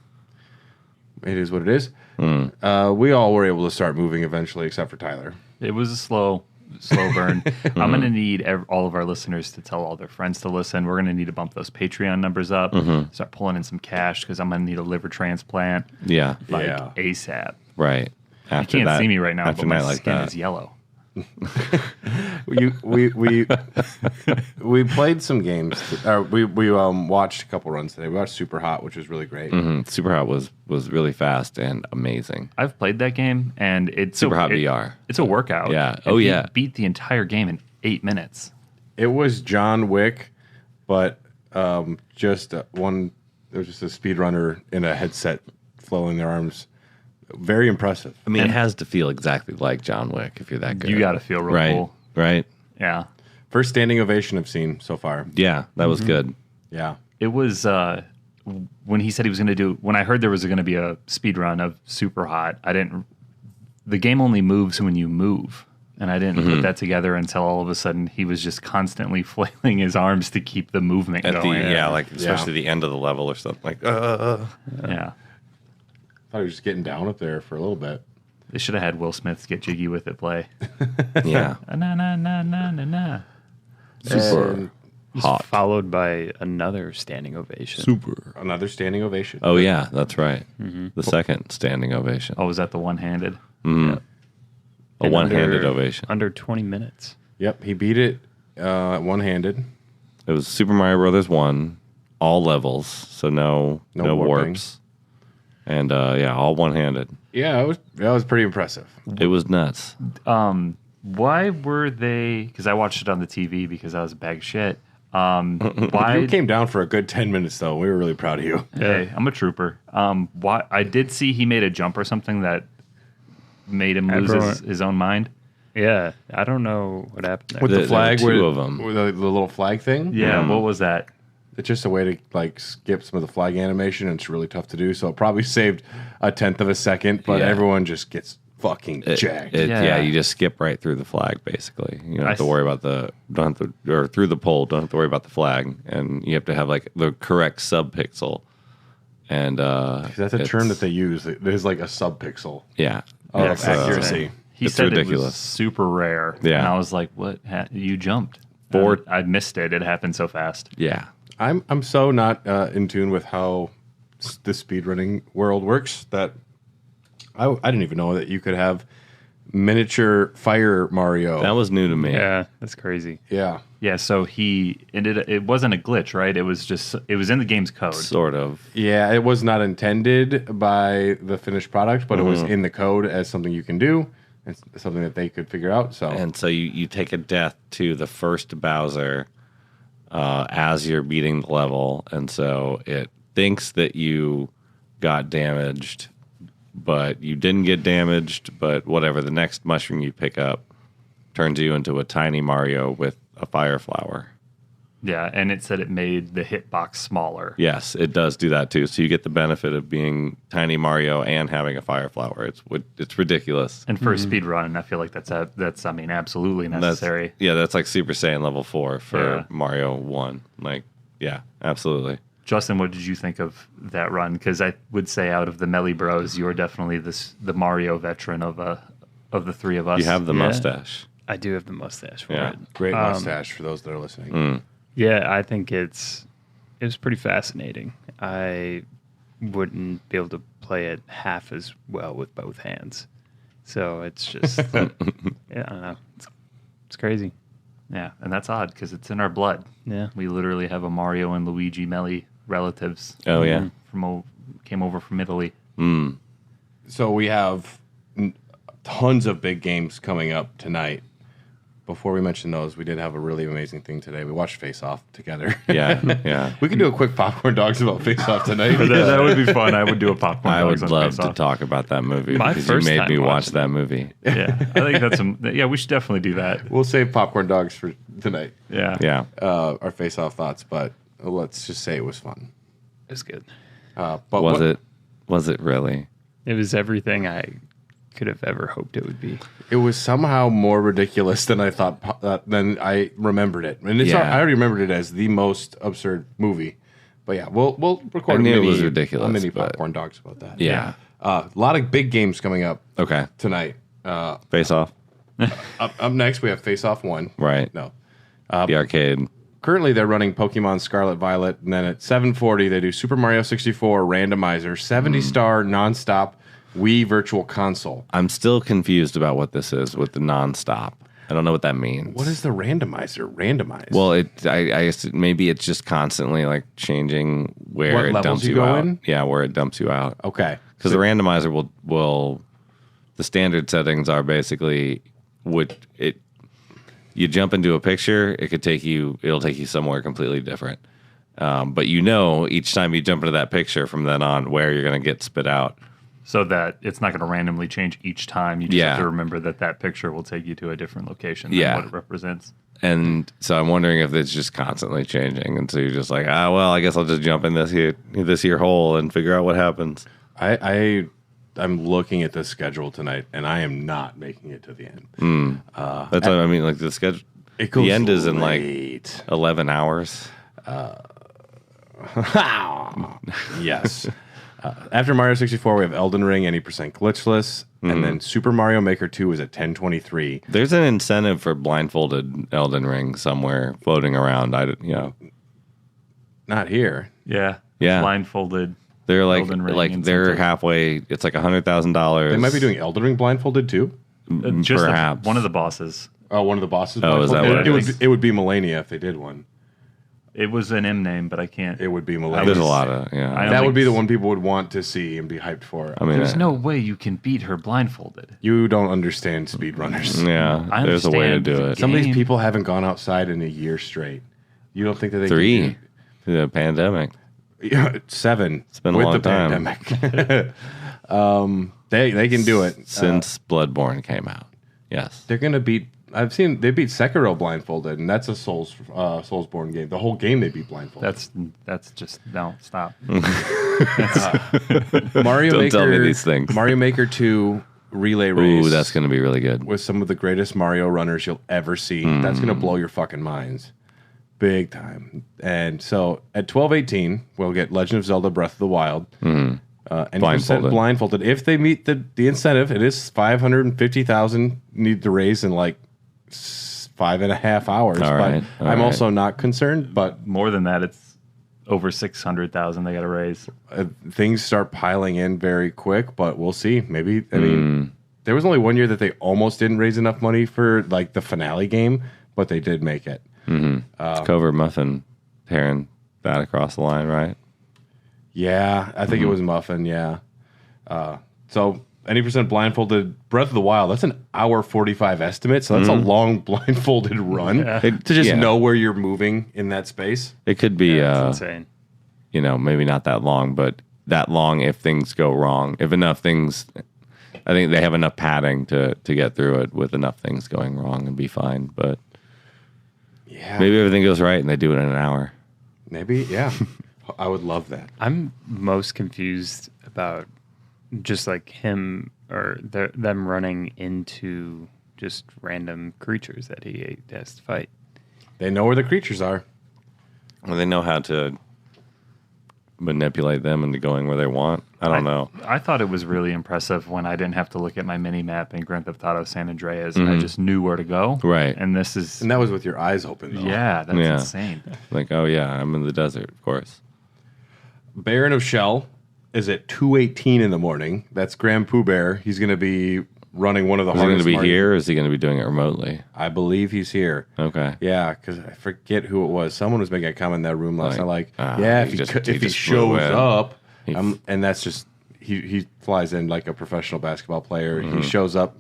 It is what it is. We all were able to start moving eventually, except for Tyler. It was a slow burn. I'm going to need all of our listeners to tell all their friends to listen. We're going to need to bump those Patreon numbers up, start pulling in some cash because I'm going to need a liver transplant Yeah. ASAP. Right. You After can't that, see me right now, after but my a night like skin that. is yellow. We played some games. We watched a couple runs today. We watched Super Hot, which was really great. Super Hot was really fast and amazing. I've played that game, and it's Super Hot VR. It's a workout. Yeah. And he Yeah. beat the entire game in 8 minutes. It was John Wick, but just one. There was just a speedrunner in a headset flailing their arms. Very impressive. I mean, it has to feel exactly like John Wick if you're that good. You got to feel real right. cool. Right. Yeah. First standing ovation I've seen so far. Yeah, that was good. Yeah. It was when he said he was going to do. When I heard there was going to be a speed run of Super Hot, I didn't. The game only moves when you move, and I didn't put that together until all of a sudden he was just constantly flailing his arms to keep the movement At going. especially the end of the level or something like. Yeah. I thought he was just getting down up there for a little bit. They should have had Will Smith get jiggy with it. Play. Yeah. Na na na na na na. Super Hot. Followed by another standing ovation. Super. Another standing ovation. Oh yeah, that's right. The second standing ovation. Oh, was that the one-handed? A one-handed Under- ovation. Under 20 minutes. Yep, he beat it one-handed. It was Super Mario Brothers 1, all levels, so no No warping. warps. And all one-handed. Yeah, that was pretty impressive. It was nuts. Why were they? Because I watched it on the TV because I was a bag of shit. Why? You came down for a good 10 minutes, though. We were really proud of you. Hey, I'm a trooper. Why? I did see he made a jump or something that made him lose his own mind. Yeah, I don't know what happened there. With There the flag, were two of 'em. with the little flag thing. Yeah, what was that? It's just a way to like skip some of the flag animation, and it's really tough to do. So it probably saved a tenth of a second, but Yeah. everyone just gets fucking jacked. Yeah. You just skip right through the flag, basically. You don't I have to worry about or through the pole. Don't have to worry about the flag, and you have to have like the correct subpixel. And That's a term that they use. There's like a subpixel yeah, of It's, accuracy. He It's said it ridiculous. was super rare. Yeah. And I was like, what? You jumped. I missed it. It happened so fast. Yeah, I'm so not in tune with how the speedrunning world works that I didn't even know that you could have miniature fire Mario. that was new to me. Yeah, that's crazy. Yeah. Yeah, so it wasn't a glitch, right? It was in the game's code. Sort of. Yeah, it was not intended by the finished product, but it was in the code as something you can do. It's something that they could figure out. So And so you take a death to the first Bowser as you're beating the level, and so it thinks that you got damaged, but you didn't get damaged. But whatever, the next mushroom you pick up turns you into a tiny Mario with a fire flower. Yeah, and it said it made the hitbox smaller. Yes, it does do that too. So you get the benefit of being tiny Mario and having a fire flower. It's ridiculous. And for a speed run, I feel like that's absolutely necessary. That's like Super Saiyan level 4 for Yeah. Mario 1. Like, yeah, absolutely. Justin, what did you think of that run? Because I would say out of the Melly Bros, you're definitely the Mario veteran of the three of us. You have the Yeah. mustache. I do have the mustache for Yeah. it. great mustache for those that are listening. Yeah, I think it was pretty fascinating. I wouldn't be able to play it half as well with both hands. So it's just, yeah, I don't know. It's crazy. Yeah, and that's odd because it's in our blood. Yeah. We literally have a Mario and Luigi Melly relatives. Oh, yeah. Came over from Italy. So we have tons of big games coming up tonight. before we mention those, we did have a really amazing thing today. We watched Face Off together. Yeah. We can do a quick popcorn dogs about Face Off tonight. that would be fun. I would do a popcorn. I would dogs on love Face to Off. talk about that movie My because you first made time me watch watching that movie. Yeah, I think that's we should definitely do that. We'll save popcorn dogs for tonight. Yeah. Our Face Off thoughts, but let's just say it was fun. It was good. But Was it really? It was everything I could have ever hoped it would be. It was somehow more ridiculous than I thought. Than I remembered it, and I already remembered it as the most absurd movie. But yeah, we'll record. I knew it was ridiculous, A mini but- popcorn dogs about that. Yeah. A lot of big games coming up Okay. tonight. Face Off. Up next, we have Face Off 1. Right. No. The arcade. Currently, they're running Pokemon Scarlet Violet, and then at 7:40, they do Super Mario 64 Randomizer, 70-star nonstop Wii Virtual Console. I'm still confused about what this is with the nonstop. I don't know what that means. What is the randomizer? Randomize. Well, I guess maybe it's just constantly like changing where What it levels dumps you you go out. in? Yeah, where it dumps you out. Okay. Because the randomizer will the standard settings are basically you jump into a picture, it'll take you somewhere completely different. But each time you jump into that picture from then on where you're going to get spit out. So that it's not going to randomly change each time. You just Yeah. have to remember that picture will take you to a different location than Yeah. what it represents. And so I'm wondering if it's just constantly changing. And so you're just like, I guess I'll just jump in this here hole and figure out what happens. I'm looking at the schedule tonight, and I am not making it to the end. That's what I mean. Like the schedule, It goes the end is in late. 11 hours. Yes. After Mario 64, we have Elden Ring, any percent glitchless, and then Super Mario Maker 2 is at 10:23. There's an incentive for blindfolded Elden Ring somewhere floating around. Not here. Yeah. Yeah. Blindfolded. They're like Elden Ring they're incentive. halfway. It's like $100,000. They might be doing Elden Ring blindfolded too. Just perhaps one of the bosses. Oh, one of the bosses. Oh, is that blindfolded? what it is? It would be Melania if they did one. It was an M name, but I can't. It would be Melania. There's a lot of I don't That think would be the one people would want to see and be hyped for. I mean, There's no way you can beat her blindfolded. You don't understand speedrunners. yeah. I There's a way to understand do the it. game. Some of these people haven't gone outside in a year straight. You don't think that they 3, the pandemic. can 7. It's been a with long the time. pandemic. They can do it. Since Bloodborne came out. Yes. They're gonna beat. I've seen they beat Sekiro blindfolded, and that's a Soulsborne game. The whole game they beat blindfolded. That's just no stop. Mario Don't Maker. tell me these things. Mario Maker 2 Relay Race. Ooh, that's going to be really good. with some of the greatest Mario runners you'll ever see. That's gonna blow your fucking minds, big time. And so at 12:18, we'll get Legend of Zelda: Breath of the Wild. And Blindfolded. blindfolded. If they meet the incentive, it is 550,000 need to raise in like 5.5 hours. All right, But all I'm right. also not concerned. But More than that, it's over 600,000 they got to raise. things start piling in very quick. But we'll see. Maybe I mean, there was only one year that they almost didn't raise enough money for like the finale game, but they did make it. It's Covert Muffin tearing that across the line, right? Yeah, I think it was Muffin. Yeah. So any percent blindfolded Breath of the Wild. That's an hour 45 estimate. So that's a long blindfolded run to just yeah. know where you're moving in that space. It could be, That's insane. maybe not that long, but that long if things go wrong. If enough things, I think they have enough padding to get through it with enough things going wrong and be fine. But Yeah, maybe everything goes right and they do it in an hour. maybe. Yeah, I would love that. I'm most confused about just like him or them running into just random creatures that he has to fight. They know where the creatures are. Well, they know how to manipulate them into going where they want. I don't know. I thought it was really impressive when I didn't have to look at my mini map in Grand Theft Auto San Andreas and I just knew where to go. Right. And this is And that was with your eyes open, though. yeah, that's Yeah. insane. Like, oh yeah, I'm in the desert, of course. Baron of Shell is at 2:18 in the morning. That's Grand Pooh Bear. He's going to be running one of the Is he going hardest to be Mario- here or is he going to be doing it remotely? I believe he's here. Okay. Yeah, because I forget who it was. Someone was making a comment in that room last night, like, ah, yeah, he if just- he he just flew shows in. up, He- and that's just he flies in like a professional basketball player. He shows up,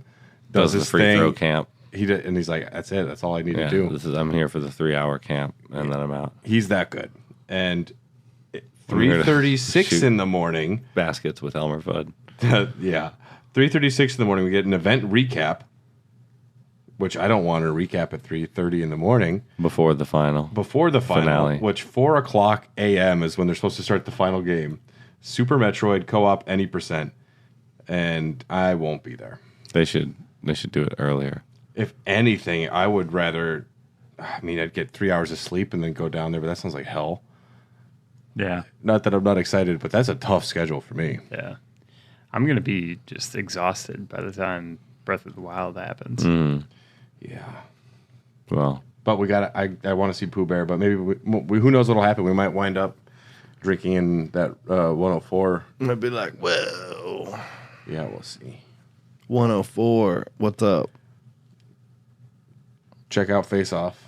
does Does the his free thing, throw camp. He did, and he's like, that's it. That's all I need to do. I'm here for the 3-hour camp, and then I'm out. He's that good. And 3:36 in the morning. Baskets with Elmer Fudd. Yeah. 3:36 in the morning, we get an event recap, which I don't want to recap at 3:30 in the morning. Before the final. Finale. Which 4 o'clock a.m. is when they're supposed to start the final game. Super Metroid, co-op, any percent. And I won't be there. They should do it earlier. If anything, I would rather... I mean, I'd get 3 hours of sleep and then go down there, but that sounds like hell. Yeah. Not that I'm not excited, but that's a tough schedule for me. Yeah. I'm going to be just exhausted by the time Breath of the Wild happens. Yeah. Well, but we got. I want to see Pooh Bear, but maybe who knows what'll happen? We might wind up drinking in that 104. I'd be like, well, Yeah, we'll see. 104. What's up? Check out Face Off.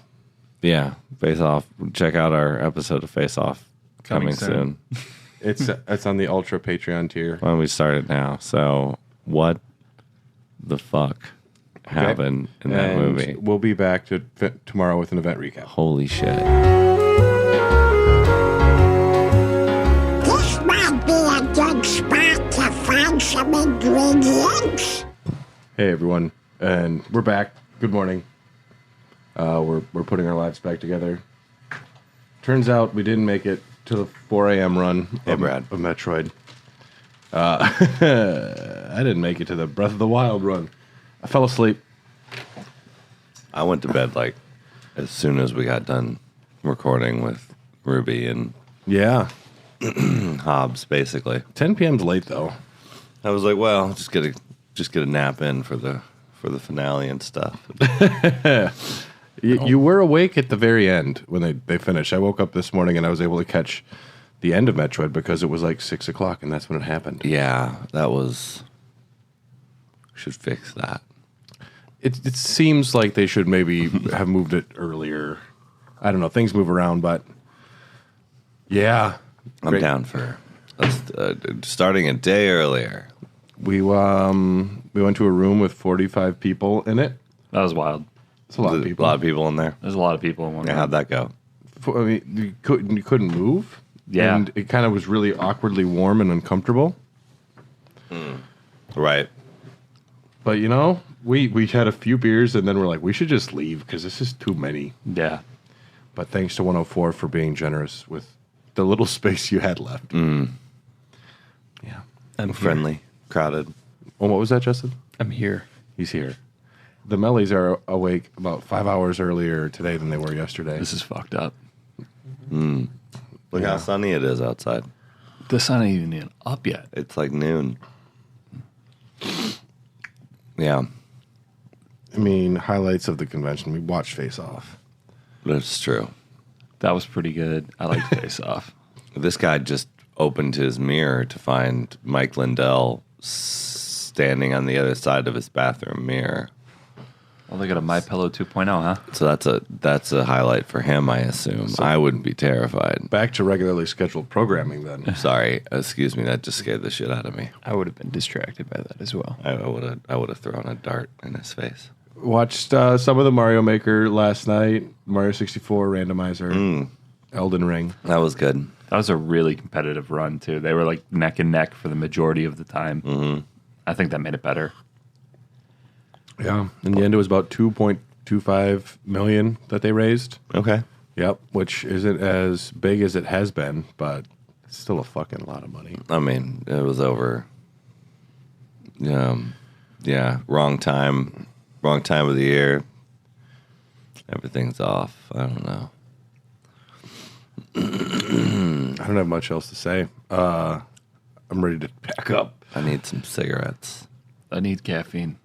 yeah, Face Off. Check out our episode of Face Off coming soon. It's on the Ultra Patreon tier. Well, we started now. So what the fuck happened in that And movie? we'll be back tomorrow with an event recap. Holy shit. This might be a good spot to find some ingredients. Hey everyone, and we're back. Good morning. We're putting our lives back together. Turns out we didn't make it to the 4 a.m. run of Metroid. I didn't make it to the Breath of the Wild run. I fell asleep. I went to bed like as soon as we got done recording with Ruby and Yeah. Hobbs, basically. 10 p.m.'s late though. I was like, well, just get a nap in for the finale and stuff. You were awake at the very end when they finished. I woke up this morning and I was able to catch the end of Metroid because it was like 6 o'clock and that's when it happened. Yeah, that was. Should fix that. It seems like they should maybe have moved it earlier. I don't know. Things move around, but yeah. I'm Great. down for starting a day earlier. We went to a room with 45 people in it. That was wild. It's a lot of A people. lot of people in there. There's a lot of people in one Yeah, room. how'd that go? I mean, you couldn't move. Yeah. And it kind of was really awkwardly warm and uncomfortable. Right. But, we had a few beers and then we're like, we should just leave because this is too many. Yeah. But thanks to 104 for being generous with the little space you had left. Yeah. And friendly, crowded. Oh, what was that, Justin? I'm here. He's here. The Mellies are awake about 5 hours earlier today than they were yesterday. This is fucked up. Look how sunny it is outside. The sun ain't even up yet. It's like noon. Yeah, I mean, highlights of the convention. We watched Face Off. that's true. That was pretty good. I liked Face Off. This guy just opened his mirror to find Mike Lindell standing on the other side of his bathroom mirror. Oh, they got a My Pillow 2.0, huh? So that's a highlight for him, I assume. I wouldn't be terrified. Back to regularly scheduled programming then. Sorry, excuse me. That just scared the shit out of me. I would have been distracted by that as well. I would have thrown a dart in his face. Watched some of the Mario Maker last night. Mario 64 randomizer. Elden Ring. That was good. That was a really competitive run, too. They were like neck and neck for the majority of the time. Mm-hmm. I think that made it better. Yeah. In the end, it was about 2.25 million that they raised. Okay. Yep. Which isn't as big as it has been, but it's still a fucking lot of money. I mean, it was over. Yeah, wrong time of the year. Everything's off. I don't know. I don't have much else to say. I'm ready to pack up. I need some cigarettes. I need caffeine.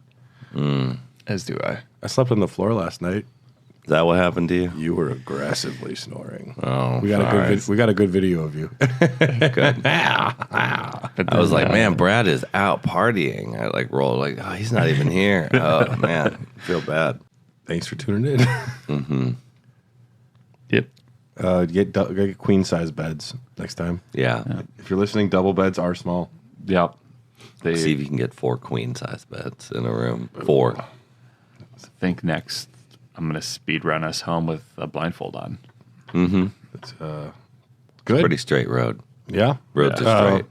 As do I. I slept on the floor last night. Is that what happened to you? You were aggressively snoring. Oh, We got a good video of you. good. I was like, man, Brad is out partying. I like rolled like, oh, he's not even here. Oh man, I feel bad. Thanks for tuning in. Yep. Get queen size beds next time. Yeah. If you're listening, double beds are small. Yep. See if you can get 4 queen size beds in a room. 4. think next I'm going to speed run us home with a blindfold on. It's good. Pretty straight road. Yeah. Road to straight.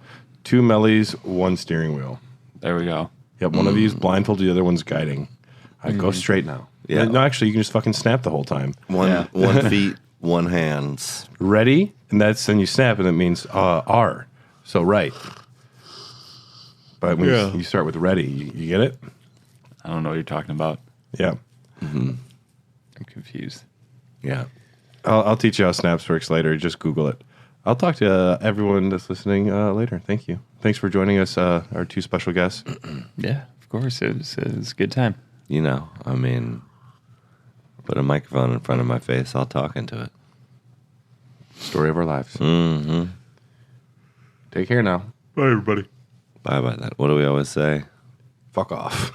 2 mellies, 1 steering wheel. There we go. Yep, one of you is blindfolded, the other one's guiding. I go straight now. Yeah. No, actually, you can just fucking snap the whole time. One feet, one hands. Ready, and then you snap, and it means R. So right. But when you start with ready, you get it? I don't know what you're talking about. Yeah. I'm confused. Yeah. I'll teach you how snaps works later. Just Google it. I'll talk to everyone that's listening later. Thank you. Thanks for joining us, our 2 special guests. Yeah, of course. It was a good time. You know, I mean, put a microphone in front of my face, I'll talk into it. Story of our lives. Mm-hmm. Take care now. Bye, everybody. Bye bye that. What do we always say? Fuck off.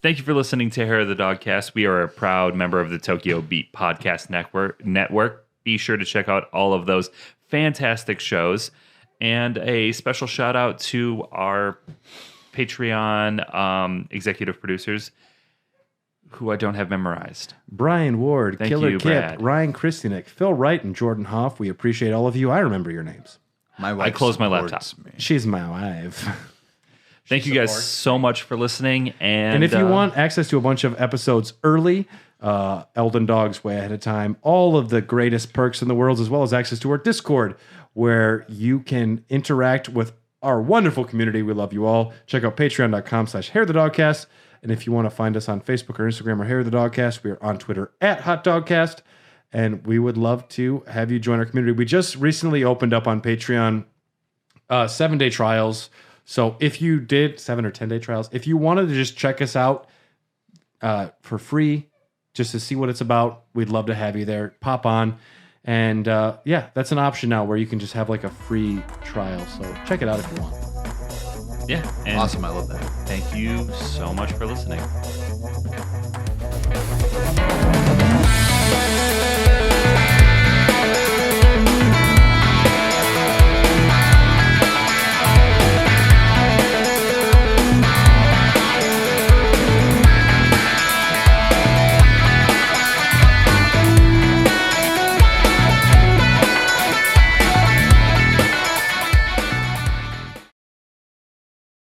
Thank you for listening to Hair of the Dogcast. We are a proud member of the Tokyo Beat Podcast Network. Be sure to check out all of those fantastic shows. And a special shout out to our Patreon executive producers, who I don't have memorized. Brian Ward, Thank Killer you, Kip, Brad. Ryan Christianick, Phil Wright, and Jordan Hoff. We appreciate all of you. I remember your names. My wife I closed my laptop. supports me. She's my wife. Thank you guys so much for listening. And if you want access to a bunch of episodes early, Elden Dog's way ahead of time, all of the greatest perks in the world, as well as access to our Discord, where you can interact with our wonderful community. We love you all. Check out patreon.com/hairthedogcast. And if you want to find us on Facebook or Instagram or Hair of the Dogcast, we are on Twitter @HotDogcast. And we would love to have you join our community. We just recently opened up on Patreon 7-day trials. So if you did 7 or 10-day trials, if you wanted to just check us out for free, just to see what it's about, we'd love to have you there. Pop on. And that's an option now where you can just have like a free trial. So check it out if you want. Yeah. And Awesome. I love that. thank you so much for listening.